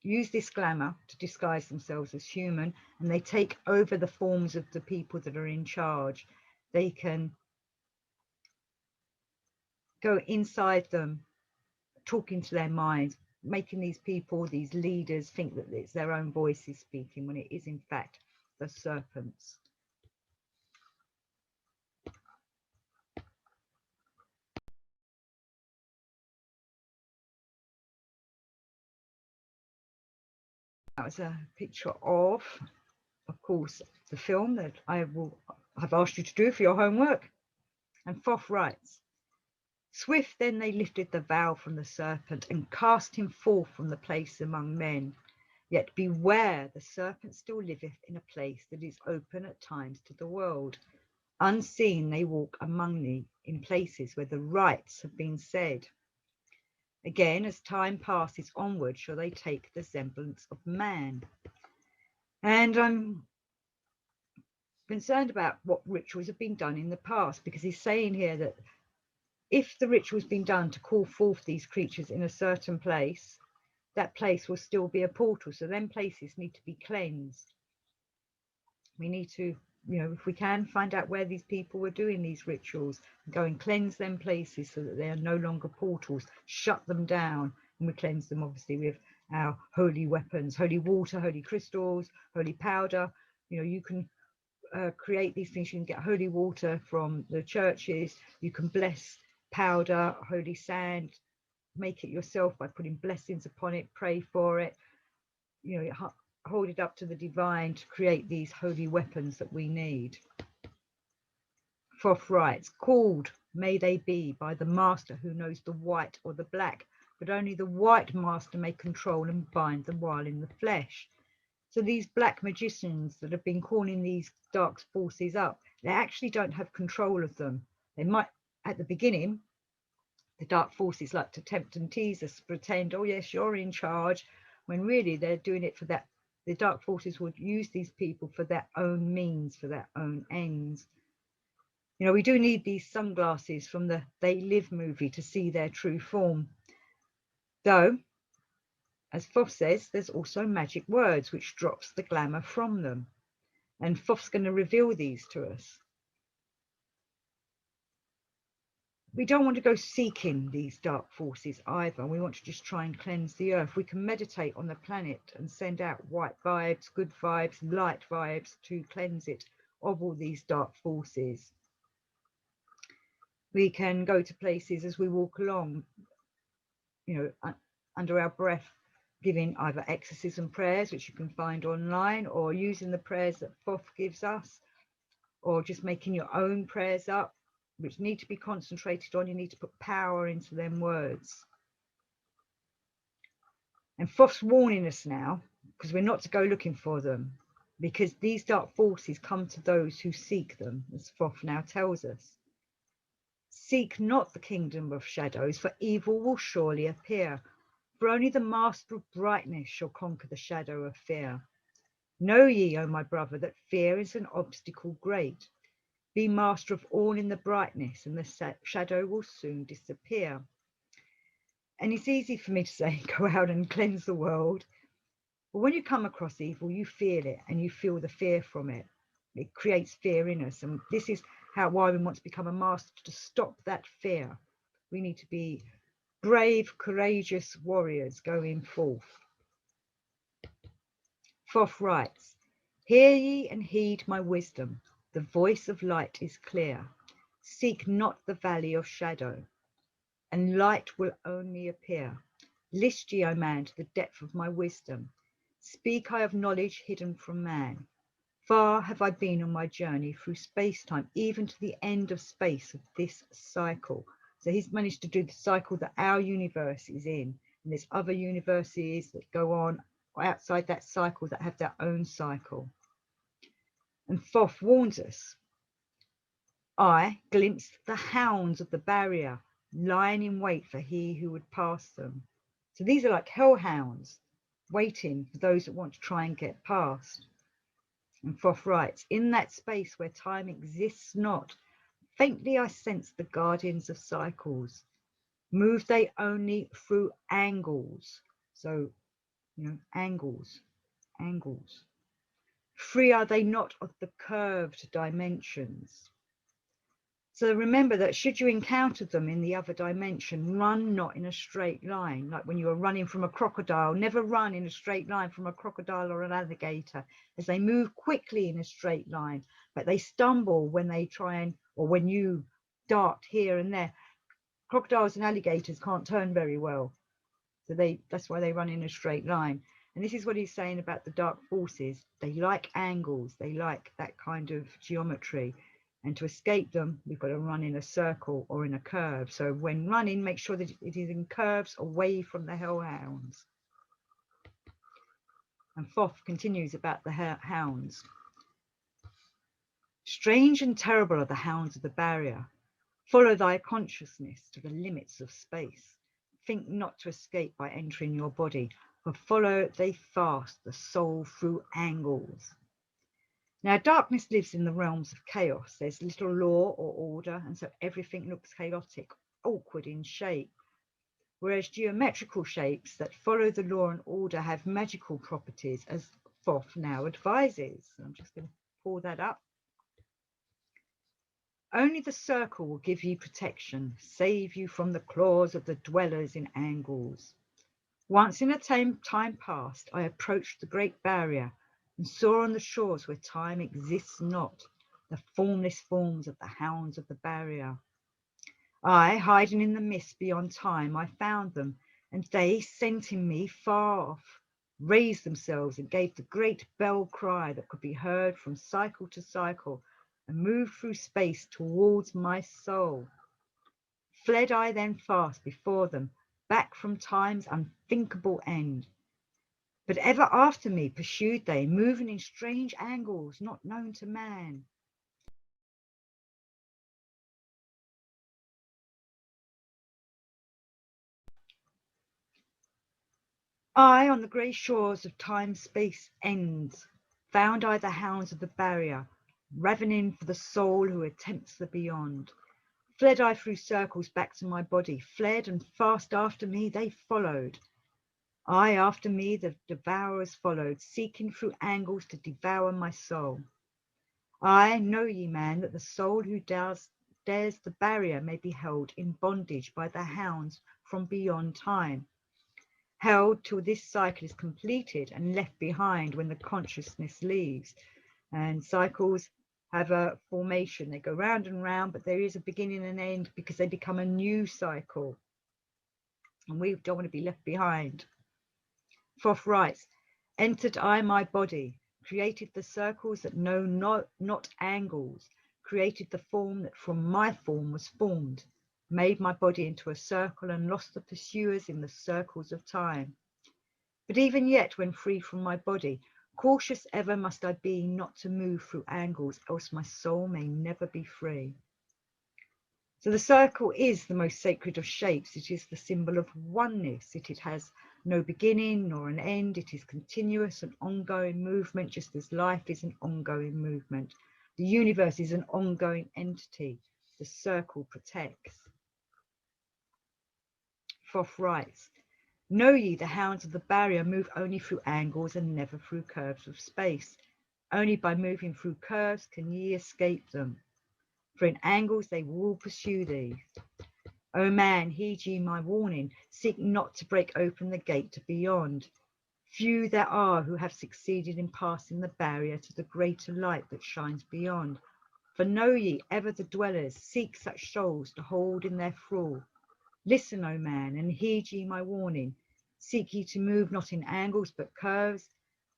use this glamour to disguise themselves as human, and they take over the forms of the people that are in charge. They can go inside them, talking to their minds, making these people, these leaders, think that it's their own voices speaking when it is in fact the serpents. That was a picture of course, the film that I will have asked you to do for your homework. And Thoth writes, swift then they lifted the veil from the serpent and cast him forth from the place among men. Yet beware, the serpent still liveth in a place that is open at times to the world. Unseen they walk among thee in places where the rites have been said. Again, as time passes onward, shall they take the semblance of man. And I'm concerned about what rituals have been done in the past, because he's saying here that if the ritual's been done to call forth these creatures in a certain place, that place will still be a portal. So then places need to be cleansed. We need to, if we can, find out where these people were doing these rituals, go and cleanse them places so that they are no longer portals, shut them down. And we cleanse them obviously with our holy weapons, holy water, holy crystals, holy powder. You can create these things. You can get holy water from the churches. You can bless powder, holy sand, make it yourself by putting blessings upon it, pray for it, hold it up to the divine to create these holy weapons that we need. Thoth writes, called may they be by the master who knows the white or the black, but only the white master may control and bind them while in the flesh. So these black magicians that have been calling these dark forces up, they actually don't have control of them. They might, at the beginning, the dark forces like to tempt and tease us, pretend, oh yes, you're in charge, when really they're doing it for that. The dark forces would use these people for their own means, for their own ends. We do need these sunglasses from the They Live movie to see their true form. Though, as Thoth says, there's also magic words which drops the glamour from them. And Thoth's going to reveal these to us. We don't want to go seeking these dark forces either. We want to just try and cleanse the earth. We can meditate on the planet and send out white vibes, good vibes, light vibes to cleanse it of all these dark forces. We can go to places as we walk along, under our breath, giving either exorcism prayers, which you can find online, or using the prayers that Thoth gives us, or just making your own prayers up, which need to be concentrated on. You need to put power into them words. And Thoth's warning us now, because we're not to go looking for them, because these dark forces come to those who seek them, as Thoth now tells us. Seek not the kingdom of shadows, for evil will surely appear. For only the master of brightness shall conquer the shadow of fear. Know ye, O my brother, that fear is an obstacle great. Be master of all in the brightness, and the shadow will soon disappear. And it's easy for me to say, go out and cleanse the world. But when you come across evil, you feel it, and you feel the fear from it. It creates fear in us. And this is why we want to become a master, to stop that fear. We need to be brave, courageous warriors going forth. Thoth writes, hear ye and heed my wisdom. The voice of light is clear. Seek not the valley of shadow, and light will only appear. List ye, O man, to the depth of my wisdom. Speak I of knowledge hidden from man. Far have I been on my journey through space-time, even to the end of space of this cycle. So he's managed to do the cycle that our universe is in. And there's other universes that go on outside that cycle that have their own cycle. And Thoth warns us, I glimpsed the hounds of the barrier, lying in wait for he who would pass them. So these are like hellhounds, waiting for those that want to try and get past. And Thoth writes, in that space where time exists not, faintly I sense the guardians of cycles. Move they only through angles. So, angles. Free are they not of the curved dimensions. So remember that should you encounter them in the other dimension, run not in a straight line. Like when you are running from a crocodile, never run in a straight line from a crocodile or an alligator, as they move quickly in a straight line, but they stumble when they try or when you dart here and there. Crocodiles and alligators can't turn very well. So that's why they run in a straight line. And this is what he's saying about the dark forces. They like angles. They like that kind of geometry. And to escape them, we've got to run in a circle or in a curve. So when running, make sure that it is in curves away from the hellhounds. And Thoth continues about the hounds. Strange and terrible are the hounds of the barrier. Follow thy consciousness to the limits of space. Think not to escape by entering your body, for follow they fast the soul through angles. Now, darkness lives in the realms of chaos. There's little law or order, and so everything looks chaotic, awkward in shape. Whereas geometrical shapes that follow the law and order have magical properties, as Thoth now advises. I'm just going to pull that up. Only the circle will give you protection, save you from the claws of the dwellers in angles. Once in a time past, I approached the great barrier and saw on the shores where time exists not, the formless forms of the hounds of the barrier. I, hiding in the mist beyond time, I found them, and they, scenting me far off, raised themselves and gave the great bell cry that could be heard from cycle to cycle, and moved through space towards my soul. Fled I then fast before them, back from time's unthinkable end. But ever after me pursued they, moving in strange angles not known to man. I, on the grey shores of time-space ends, found I the hounds of the barrier, ravening for the soul who attempts the beyond. Fled I through circles back to my body, fled, and fast after me they followed. I, after me the devourers followed, seeking through angles to devour my soul. I, know ye, man, that the soul who dares the barrier may be held in bondage by the hounds from beyond time, held till this cycle is completed and left behind when the consciousness leaves. And cycles have a formation. They go round and round, but there is a beginning and end because they become a new cycle. And we don't want to be left behind. Thoth writes, entered I my body, created the circles that know not angles, created the form that from my form was formed, made my body into a circle and lost the pursuers in the circles of time. But even yet, when free from my body, cautious ever must I be not to move through angles, else my soul may never be free. So the circle is the most sacred of shapes. It is the symbol of oneness. It has no beginning nor an end. It is continuous and ongoing movement, just as life is an ongoing movement. The universe is an ongoing entity. The circle protects. Thoth writes, know ye the hounds of the barrier move only through angles and never through curves of space. Only by moving through curves can ye escape them. For in angles they will pursue thee. O man, heed ye my warning, seek not to break open the gate to beyond. Few there are who have succeeded in passing the barrier to the greater light that shines beyond. For know ye ever the dwellers seek such souls to hold in their thrall. Listen, O man, and heed ye my warning. Seek ye to move not in angles but curves,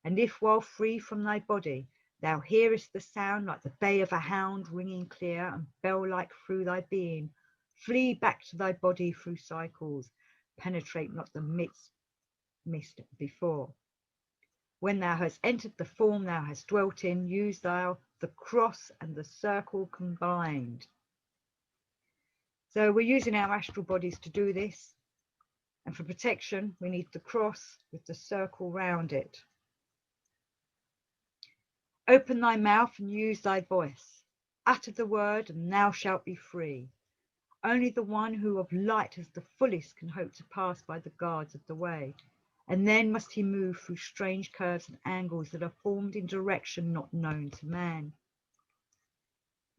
and if while free from thy body thou hearest the sound like the bay of a hound ringing clear and bell-like through thy being, flee back to thy body through cycles, penetrate not the mist before. When thou hast entered the form thou hast dwelt in, use thou the cross and the circle combined. So we're using our astral bodies to do this. And for protection, we need the cross with the circle round it. Open thy mouth and use thy voice. Utter the word and thou shalt be free. Only the one who of light has the fullest can hope to pass by the guards of the way. And then must he move through strange curves and angles that are formed in direction not known to man.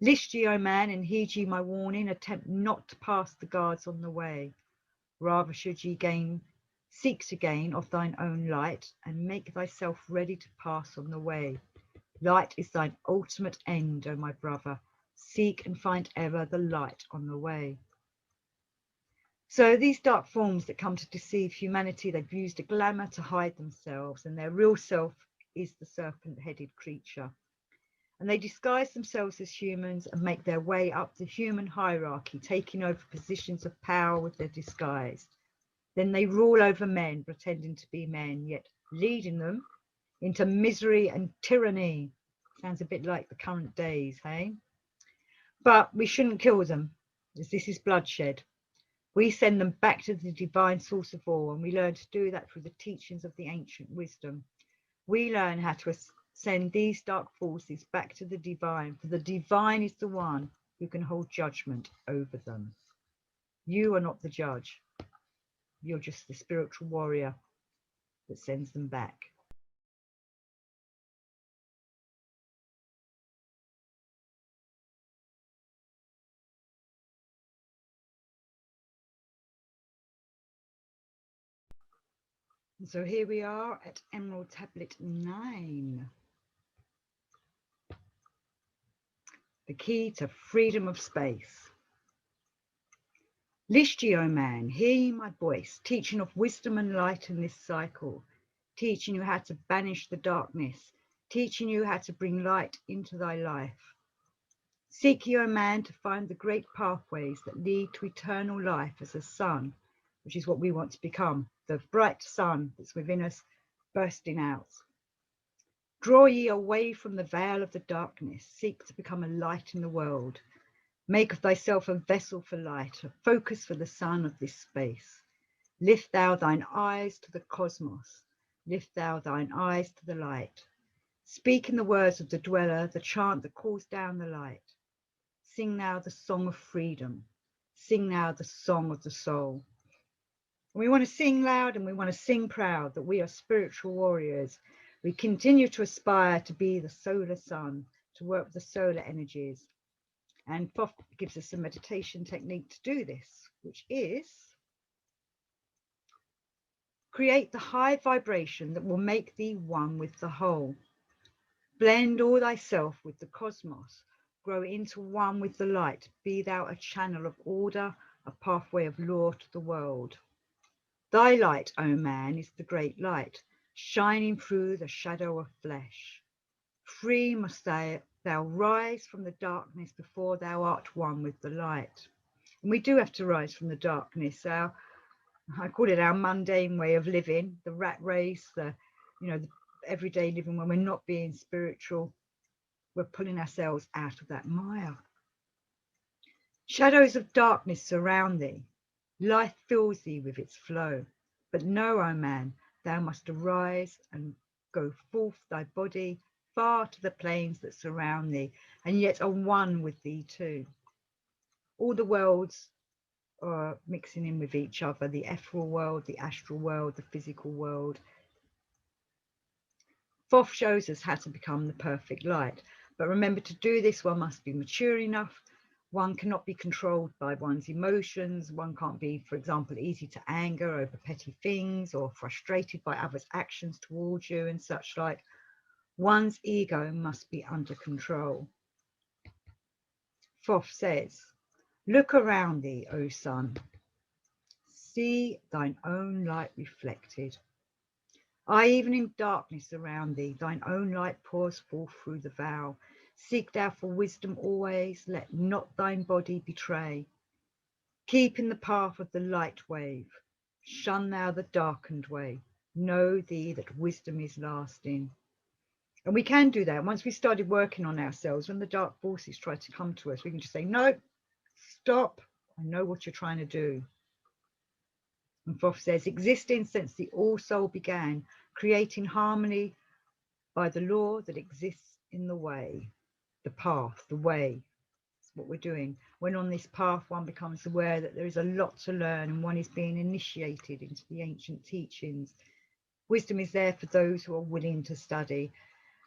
List ye, O man, and heed ye my warning. Attempt not to pass the guards on the way. Rather should ye seek to gain of thine own light, and make thyself ready to pass on the way. Light is thine ultimate end, O my brother. Seek and find ever the light on the way. So these dark forms that come to deceive humanity, they've used a glamour to hide themselves, and their real self is the serpent-headed creature. And they disguise themselves as humans and make their way up the human hierarchy, taking over positions of power with their disguise. Then they rule over men, pretending to be men, yet leading them into misery and tyranny. Sounds a bit like the current days, hey? But we shouldn't kill them, as this is bloodshed. We send them back to the divine source of all, and we learn to do that through the teachings of the ancient wisdom. We learn how to send these dark forces back to the divine, for the divine is the one who can hold judgment over them. You are not the judge. You're just the spiritual warrior that sends them back. So here we are at Emerald Tablet 9. The key to freedom of space. List ye, O man, hear ye my voice, teaching of wisdom and light in this cycle, teaching you how to banish the darkness, teaching you how to bring light into thy life. Seek ye, O man, to find the great pathways that lead to eternal life as a sun, which is what we want to become, the bright sun that's within us bursting out. Draw ye away from the veil of the darkness, seek to become a light in the world. Make of thyself a vessel for light, a focus for the sun of this space. Lift thou thine eyes to the cosmos, lift thou thine eyes to the light. Speak in the words of the dweller, the chant that calls down the light. Sing now the song of freedom. Sing now the song of the soul. We want to sing loud and we want to sing proud that we are spiritual warriors. We continue to aspire to be the solar sun, to work with the solar energies. And Thoth gives us a meditation technique to do this, which is create the high vibration that will make thee one with the whole. Blend all thyself with the cosmos. Grow into one with the light. Be thou a channel of order, a pathway of law to the world. Thy light, O man, is the great light, shining through the shadow of flesh. Free must thou rise from the darkness before thou art one with the light. And we do have to rise from the darkness. I call it our mundane way of living, the rat race, the everyday living when we're not being spiritual. We're pulling ourselves out of that mire. Shadows of darkness surround thee. Life fills thee with its flow. But know, O man, thou must arise and go forth thy body far to the plains that surround thee, and yet are one with thee too. All the worlds are mixing in with each other, the ethereal world, the astral world, the physical world. Thoth shows us how to become the perfect light. But remember, to do this, one must be mature enough. One cannot be controlled by one's emotions. One can't be, for example, easy to anger over petty things or frustrated by others' actions towards you and such like. One's ego must be under control. Thoth says, look around thee, O son. See thine own light reflected. Aye, even in darkness around thee, thine own light pours forth through the vow. Seek thou for wisdom always, let not thine body betray. Keep in the path of the light wave, shun thou the darkened way. Know thee that wisdom is lasting. And we can do that. Once we started working on ourselves, when the dark forces try to come to us, we can just say, no, stop. I know what you're trying to do. And Thoth says, existing since the all-soul began, creating harmony by the law that exists in the way, the path, the way. That's what we're doing. When on this path, one becomes aware that there is a lot to learn and one is being initiated into the ancient teachings. Wisdom is there for those who are willing to study.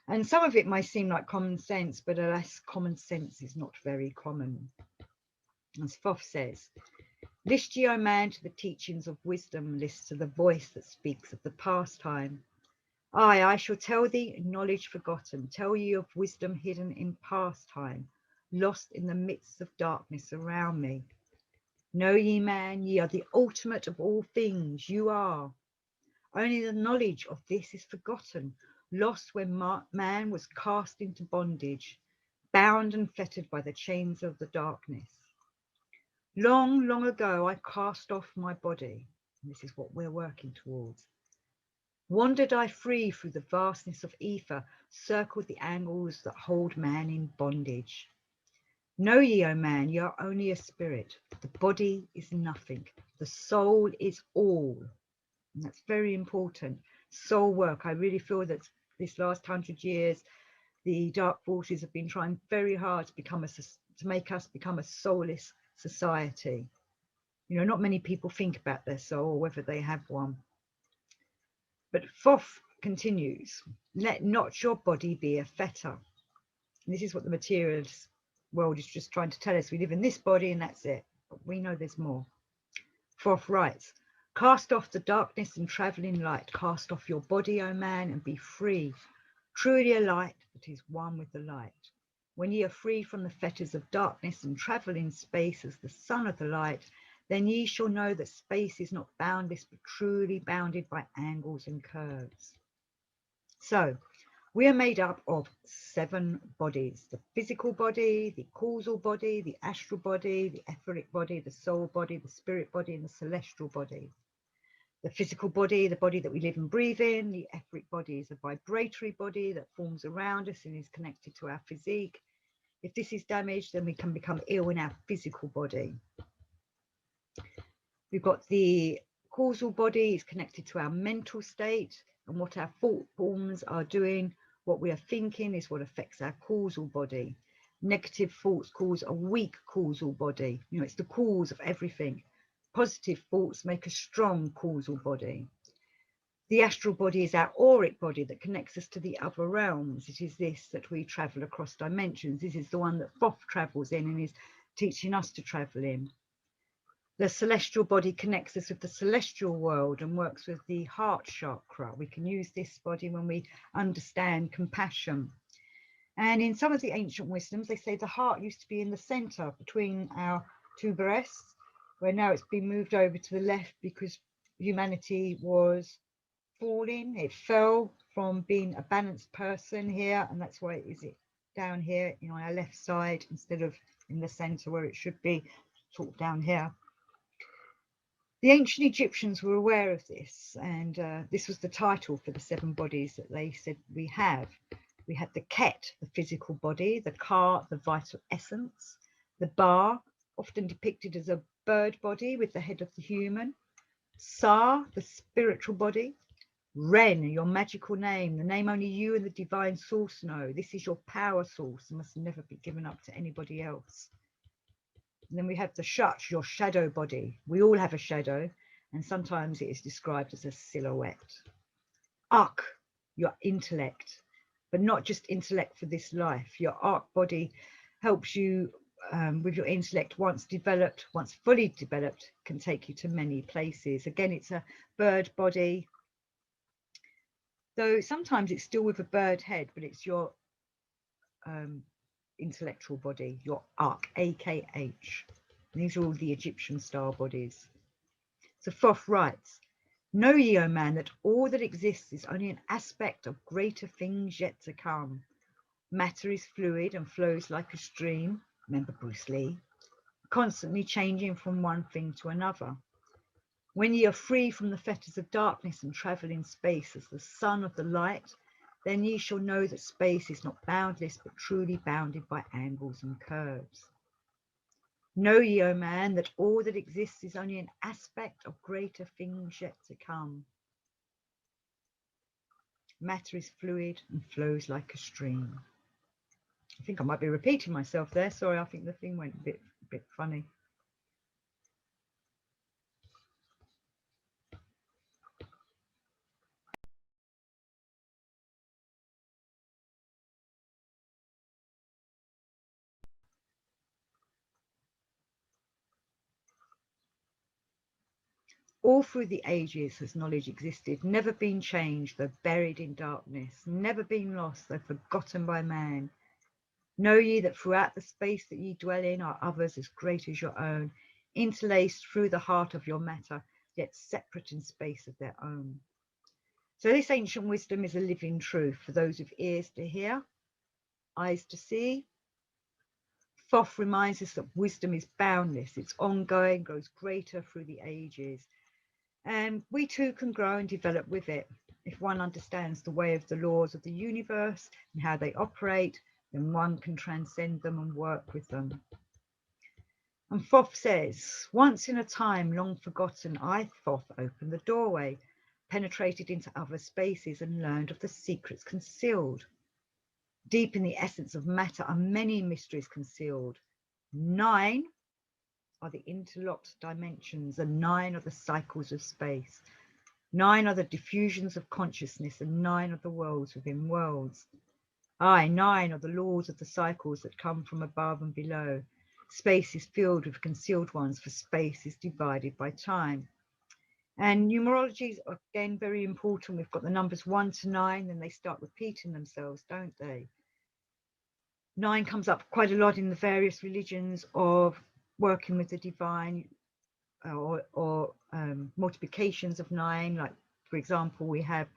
And some of it may seem like common sense, but alas, common sense is not very common. As Thoth says, list ye, O man, to the teachings of wisdom, list to the voice that speaks of the past time. Aye, I shall tell thee knowledge forgotten, tell ye of wisdom hidden in past time, lost in the midst of darkness around me. Know ye, man, ye are the ultimate of all things, you are. Only the knowledge of this is forgotten, lost when man was cast into bondage, bound and fettered by the chains of the darkness. Long, long ago, I cast off my body. And this is what we're working towards. Wandered I free through the vastness of ether, circled the angles that hold man in bondage. Know ye, O man, ye are only a spirit. The body is nothing. The soul is all. And that's very important. Soul work. I really feel that this last 100 years, the dark forces have been trying very hard to make us become a soulless society. You know, not many people think about their soul or whether they have one. But Thoth continues, let not your body be a fetter. And this is what the materialist world is just trying to tell us. We live in this body and that's it. But we know there's more. Thoth writes, cast off the darkness and travel in light. Cast off your body, O man, and be free. Truly a light that is one with the light. When ye are free from the fetters of darkness and travel in space as the son of the light, then ye shall know that space is not boundless, but truly bounded by angles and curves. So, we are made up of 7 bodies: the physical body, the causal body, the astral body, the etheric body, the soul body, the spirit body, and the celestial body. The physical body, the body that we live and breathe in. The etheric body is a vibratory body that forms around us and is connected to our physique. If this is damaged, then we can become ill in our physical body. We've got the causal body is connected to our mental state, and what our thought forms are doing, what we are thinking is what affects our causal body. Negative thoughts cause a weak causal body. You know, it's the cause of everything. Positive thoughts make a strong causal body. The astral body is our auric body that connects us to the other realms. It is this that we travel across dimensions. This is the one that Thoth travels in and is teaching us to travel in. The celestial body connects us with the celestial world and works with the heart chakra. We can use this body when we understand compassion. And in some of the ancient wisdoms, they say the heart used to be in the center between our 2 breasts, where now it's been moved over to the left because humanity was falling. It fell from being a balanced person here, and that's why it down here, you know, on our left side instead of in the center where it should be, sort of down here. The ancient Egyptians were aware of this, and this was the title for the 7 bodies that they said we have. We had the Ket, the physical body, the Ka, the vital essence, the Ba, often depicted as a bird body with the head of the human. Sa, the spiritual body. Ren, your magical name, the name only you and the divine source know. This is your power source and must never be given up to anybody else. And then we have the Shut, your shadow body. We all have a shadow, and sometimes it is described as a silhouette. Ak, your intellect, but not just intellect for this life. Your Ark body helps you with your intellect. Once developed, once fully developed, can take you to many places. Again, it's a bird body, though sometimes it's still with a bird head, but it's your intellectual body, your Ark, AKH. These are all the Egyptian star bodies. So Thoth writes, "Know ye, O man, that all that exists is only an aspect of greater things yet to come. Matter is fluid and flows like a stream," remember Bruce Lee, "constantly changing from one thing to another. When ye are free from the fetters of darkness and travel in space as the son of the light, then ye shall know that space is not boundless, but truly bounded by angles and curves. Know ye, O man, that all that exists is only an aspect of greater things yet to come. Matter is fluid and flows like a stream." I think I might be repeating myself there. Sorry, I think the thing went a bit funny. All through the ages has knowledge existed, never been changed, though buried in darkness, never been lost, though forgotten by man. Know ye that throughout the space that ye dwell in are others as great as your own, interlaced through the heart of your matter, yet separate in space of their own. So this ancient wisdom is a living truth for those with ears to hear, eyes to see. Thoth reminds us that wisdom is boundless, it's ongoing, grows greater through the ages. And we too can grow and develop with it. If one understands the way of the laws of the universe and how they operate, then one can transcend them and work with them. And Thoth says, "Once in a time long forgotten, I, Thoth, opened the doorway, penetrated into other spaces and learned of the secrets concealed. Deep in the essence of matter are many mysteries concealed. 9 are the interlocked dimensions, and 9 are the cycles of space. 9 are the diffusions of consciousness, and 9 are the worlds within worlds. Aye, 9 are the laws of the cycles that come from above and below. Space is filled with concealed ones, for space is divided by time." And numerology is again very important. We've got the numbers 1 to 9, then they start repeating themselves, don't they? 9 comes up quite a lot in the various religions of working with the divine, or multiplications of 9. Like, for example, we have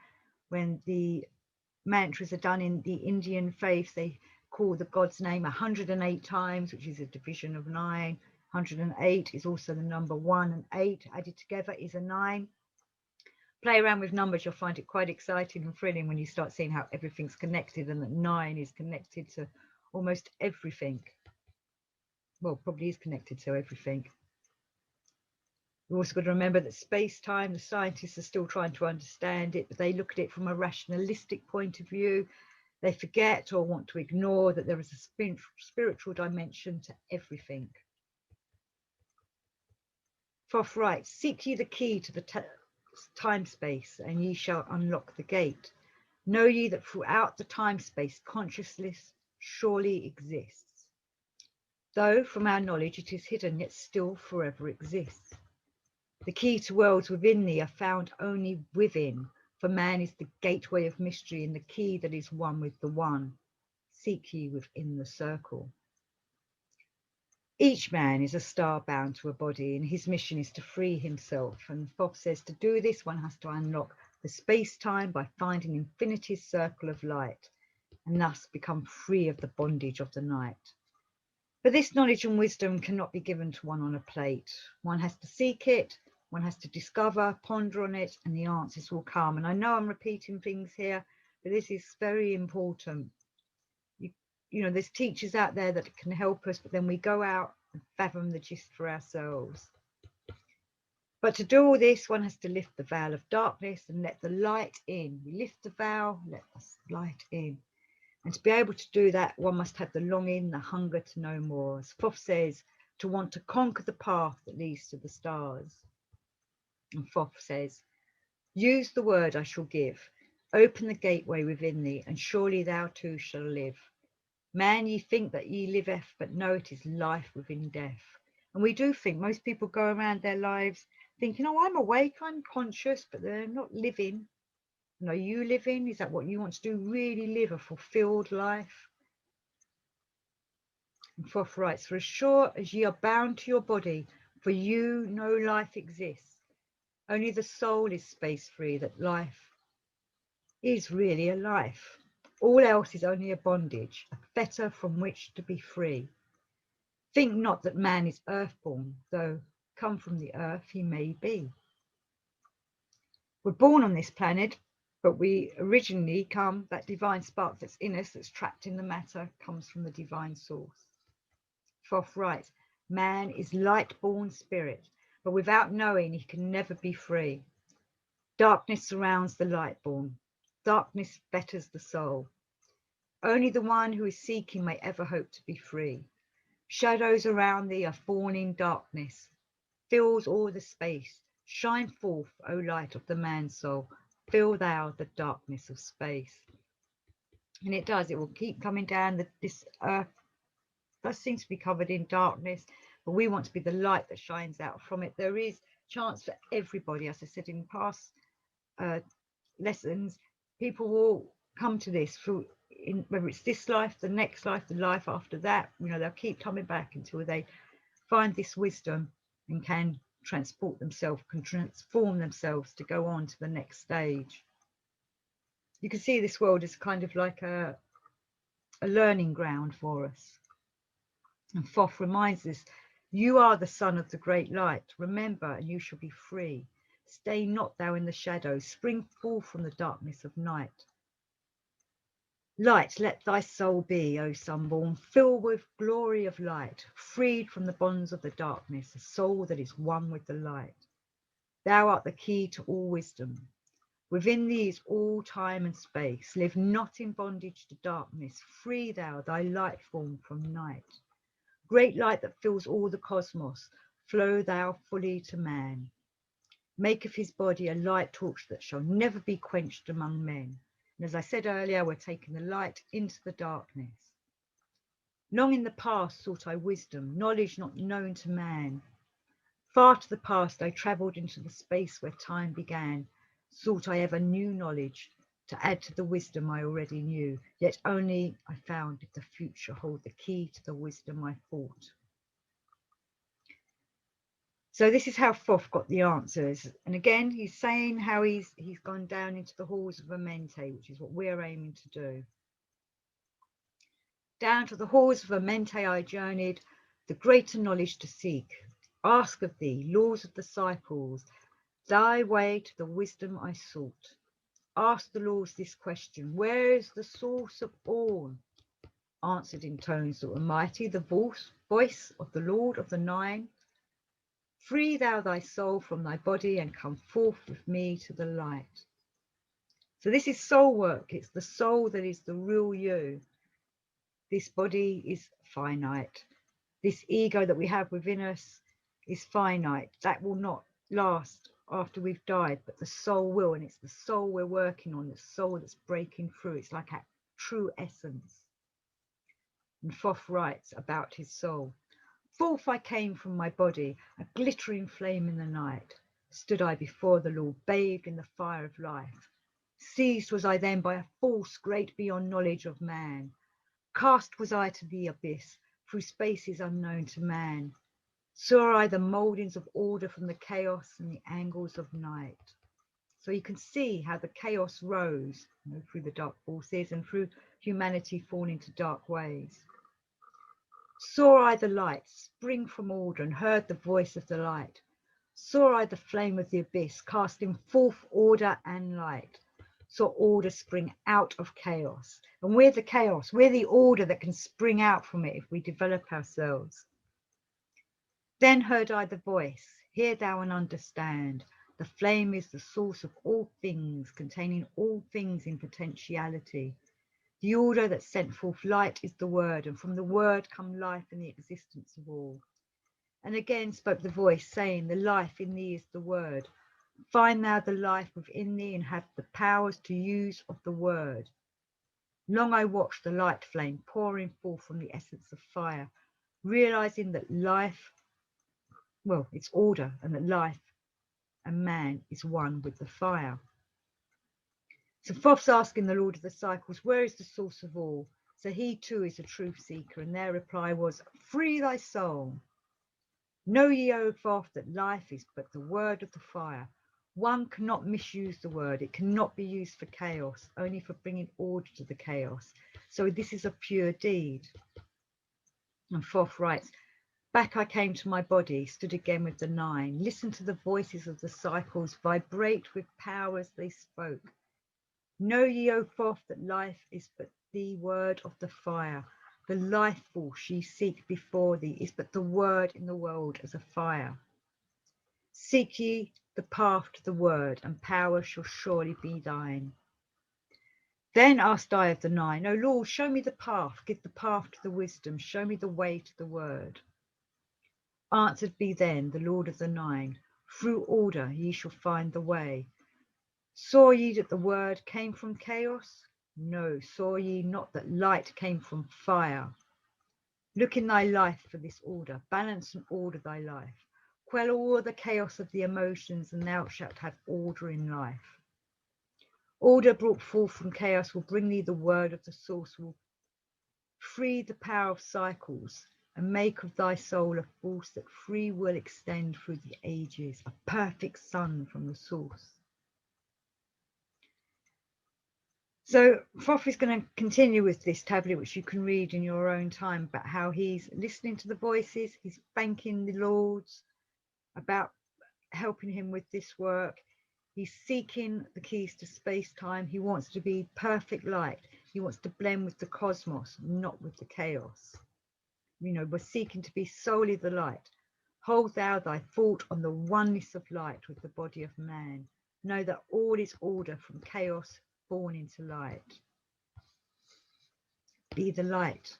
when the mantras are done in the Indian faith, they call the God's name 108 times, which is a division of 9. 108 is also the number 1 and 8 added together is a 9. Play around with numbers, you'll find it quite exciting and thrilling when you start seeing how everything's connected, and that 9 is connected to almost everything. Well, probably is connected to everything. We've also got to remember that space-time, the scientists are still trying to understand it, but they look at it from a rationalistic point of view. They forget or want to ignore that there is a spiritual dimension to everything. Thoth writes, "Seek ye the key to the time-space, and ye shall unlock the gate. Know ye that throughout the time-space, consciousness surely exists. Though from our knowledge it is hidden, yet still forever exists. The key to worlds within thee are found only within, for man is the gateway of mystery and the key that is one with the one. Seek ye within the circle." Each man is a star bound to a body, and his mission is to free himself. And Thoth says to do this, one has to unlock the space-time by finding infinity's circle of light, and thus become free of the bondage of the night. But this knowledge and wisdom cannot be given to one on a plate. One has to seek it, one has to discover, ponder on it, and the answers will come. And I know I'm repeating things here, but this is very important. You know, there's teachers out there that can help us, but then we go out and fathom the gist for ourselves. But to do all this, one has to lift the veil of darkness and let the light in. We lift the veil, let the light in. And to be able to do that, one must have the longing, the hunger to know more. As Thoth says, to want to conquer the path that leads to the stars. And Thoth says, use the word I shall give. Open the gateway within thee, and surely thou too shall live. Man, ye think that ye liveth, but no, it is life within death. And we do think, most people go around their lives thinking, oh, I'm awake, I'm conscious, but they're not living. And are you living? Is that what you want to do? Really live a fulfilled life? And Thoth writes, for as sure as ye are bound to your body, for you no life exists. Only the soul is space free, that life is really a life. All else is only a bondage, a fetter from which to be free. Think not that man is earthborn, though come from the earth he may be. We're born on this planet, but we originally come, that divine spark that's in us, that's trapped in the matter, comes from the divine source. Thoth writes, man is light-born spirit, but without knowing he can never be free. Darkness surrounds the light-born. Darkness fetters the soul. Only the one who is seeking may ever hope to be free. Shadows around thee are fawning darkness, fills all the space. Shine forth, O light of the man's soul, fill thou the darkness of space. And it does, it will keep coming down. This earth does seem to be covered in darkness, but we want to be the light that shines out from it. There is chance for everybody, as I said in past lessons, people will come to this through, whether it's this life, the next life, the life after that, they'll keep coming back until they find this wisdom and can transport themselves, can transform themselves to go on to the next stage. You can see this world as kind of like a learning ground for us. And Thoth reminds us, you are the son of the great light. Remember, and you shall be free. Stay not thou in the shadows. Spring forth from the darkness of night. Light, let thy soul be, O sunborn, filled with glory of light, freed from the bonds of the darkness, a soul that is one with the light. Thou art the key to all wisdom. Within thee is all time and space. Live not in bondage to darkness. Free thou thy light form from night. Great light that fills all the cosmos, flow thou fully to man. Make of his body a light torch that shall never be quenched among men. And as I said earlier, we're taking the light into the darkness. Long in the past sought I wisdom, knowledge not known to man. Far to the past I travelled into the space where time began. Sought I ever new knowledge to add to the wisdom I already knew. Yet only I found did the future hold the key to the wisdom I fought. So this is how Thoth got the answers. And again, he's saying how he's gone down into the halls of Amente, which is what we're aiming to do. Down to the halls of Amente I journeyed, the greater knowledge to seek. Ask of thee, laws of the cycles, thy way to the wisdom I sought. Ask the laws this question, where is the source of all? Answered in tones that were mighty, the voice of the Lord of the Nine. Free thou thy soul from thy body and come forth with me to the light. So this is soul work. It's the soul that is the real you. This body is finite. This ego that we have within us is finite. That will not last after we've died, but the soul will, and it's the soul we're working on, the soul that's breaking through. It's like our true essence. And Thoth writes about his soul. Forth I came from my body, a glittering flame in the night. Stood I before the Lord, bathed in the fire of life. Seized was I then by a force great beyond knowledge of man. Cast was I to the abyss, through spaces unknown to man. Saw I the mouldings of order from the chaos and the angles of night. So you can see how the chaos rose through the dark forces and through humanity falling into dark ways. Saw I the light spring from order and heard the voice of the light. Saw I the flame of the abyss casting forth order and light. Saw order spring out of chaos. And we're the chaos, we're the order that can spring out from it if we develop ourselves. Then heard I the voice, hear thou and understand. The flame is the source of all things, containing all things in potentiality. The order that sent forth light is the word, and from the word come life and the existence of all. And again spoke the voice, saying, the life in thee is the word. Find thou the life within thee and have the powers to use of the word. Long I watched the light flame pouring forth from the essence of fire, realizing that life, well, it's order, and that life and man is one with the fire. So Thoth's asking the Lord of the Cycles, where is the source of all? So he too is a truth seeker, and their reply was, free thy soul. Know ye, O Thoth, that life is but the word of the fire. One cannot misuse the word. It cannot be used for chaos, only for bringing order to the chaos. So this is a pure deed. And Thoth writes, back I came to my body, stood again with the nine, listened to the voices of the cycles vibrate with power as they spoke. Know ye, O Thoth, that life is but the word of the fire. The life force ye seek before thee is but the word in the world as a fire. Seek ye the path to the word, and power shall surely be thine. Then asked I of the nine, O Lord, show me the path, give the path to the wisdom, show me the way to the word. Answered me then the Lord of the nine, through order ye shall find the way. Saw ye that the word came from chaos? No, saw ye not that light came from fire? Look in thy life for this order, balance and order thy life. Quell all the chaos of the emotions, and thou shalt have order in life. Order brought forth from chaos will bring thee the word of the source, will free the power of cycles, and make of thy soul a force that free will extend through the ages, a perfect sun from the source. So Thoth is going to continue with this tablet, which you can read in your own time, about how he's listening to the voices, he's thanking the lords about helping him with this work. He's seeking the keys to space-time. He wants to be perfect light. He wants to blend with the cosmos, not with the chaos. You know, we're seeking to be solely the light. Hold thou thy thought on the oneness of light with the body of man. Know that all is order from chaos born into light. Be the light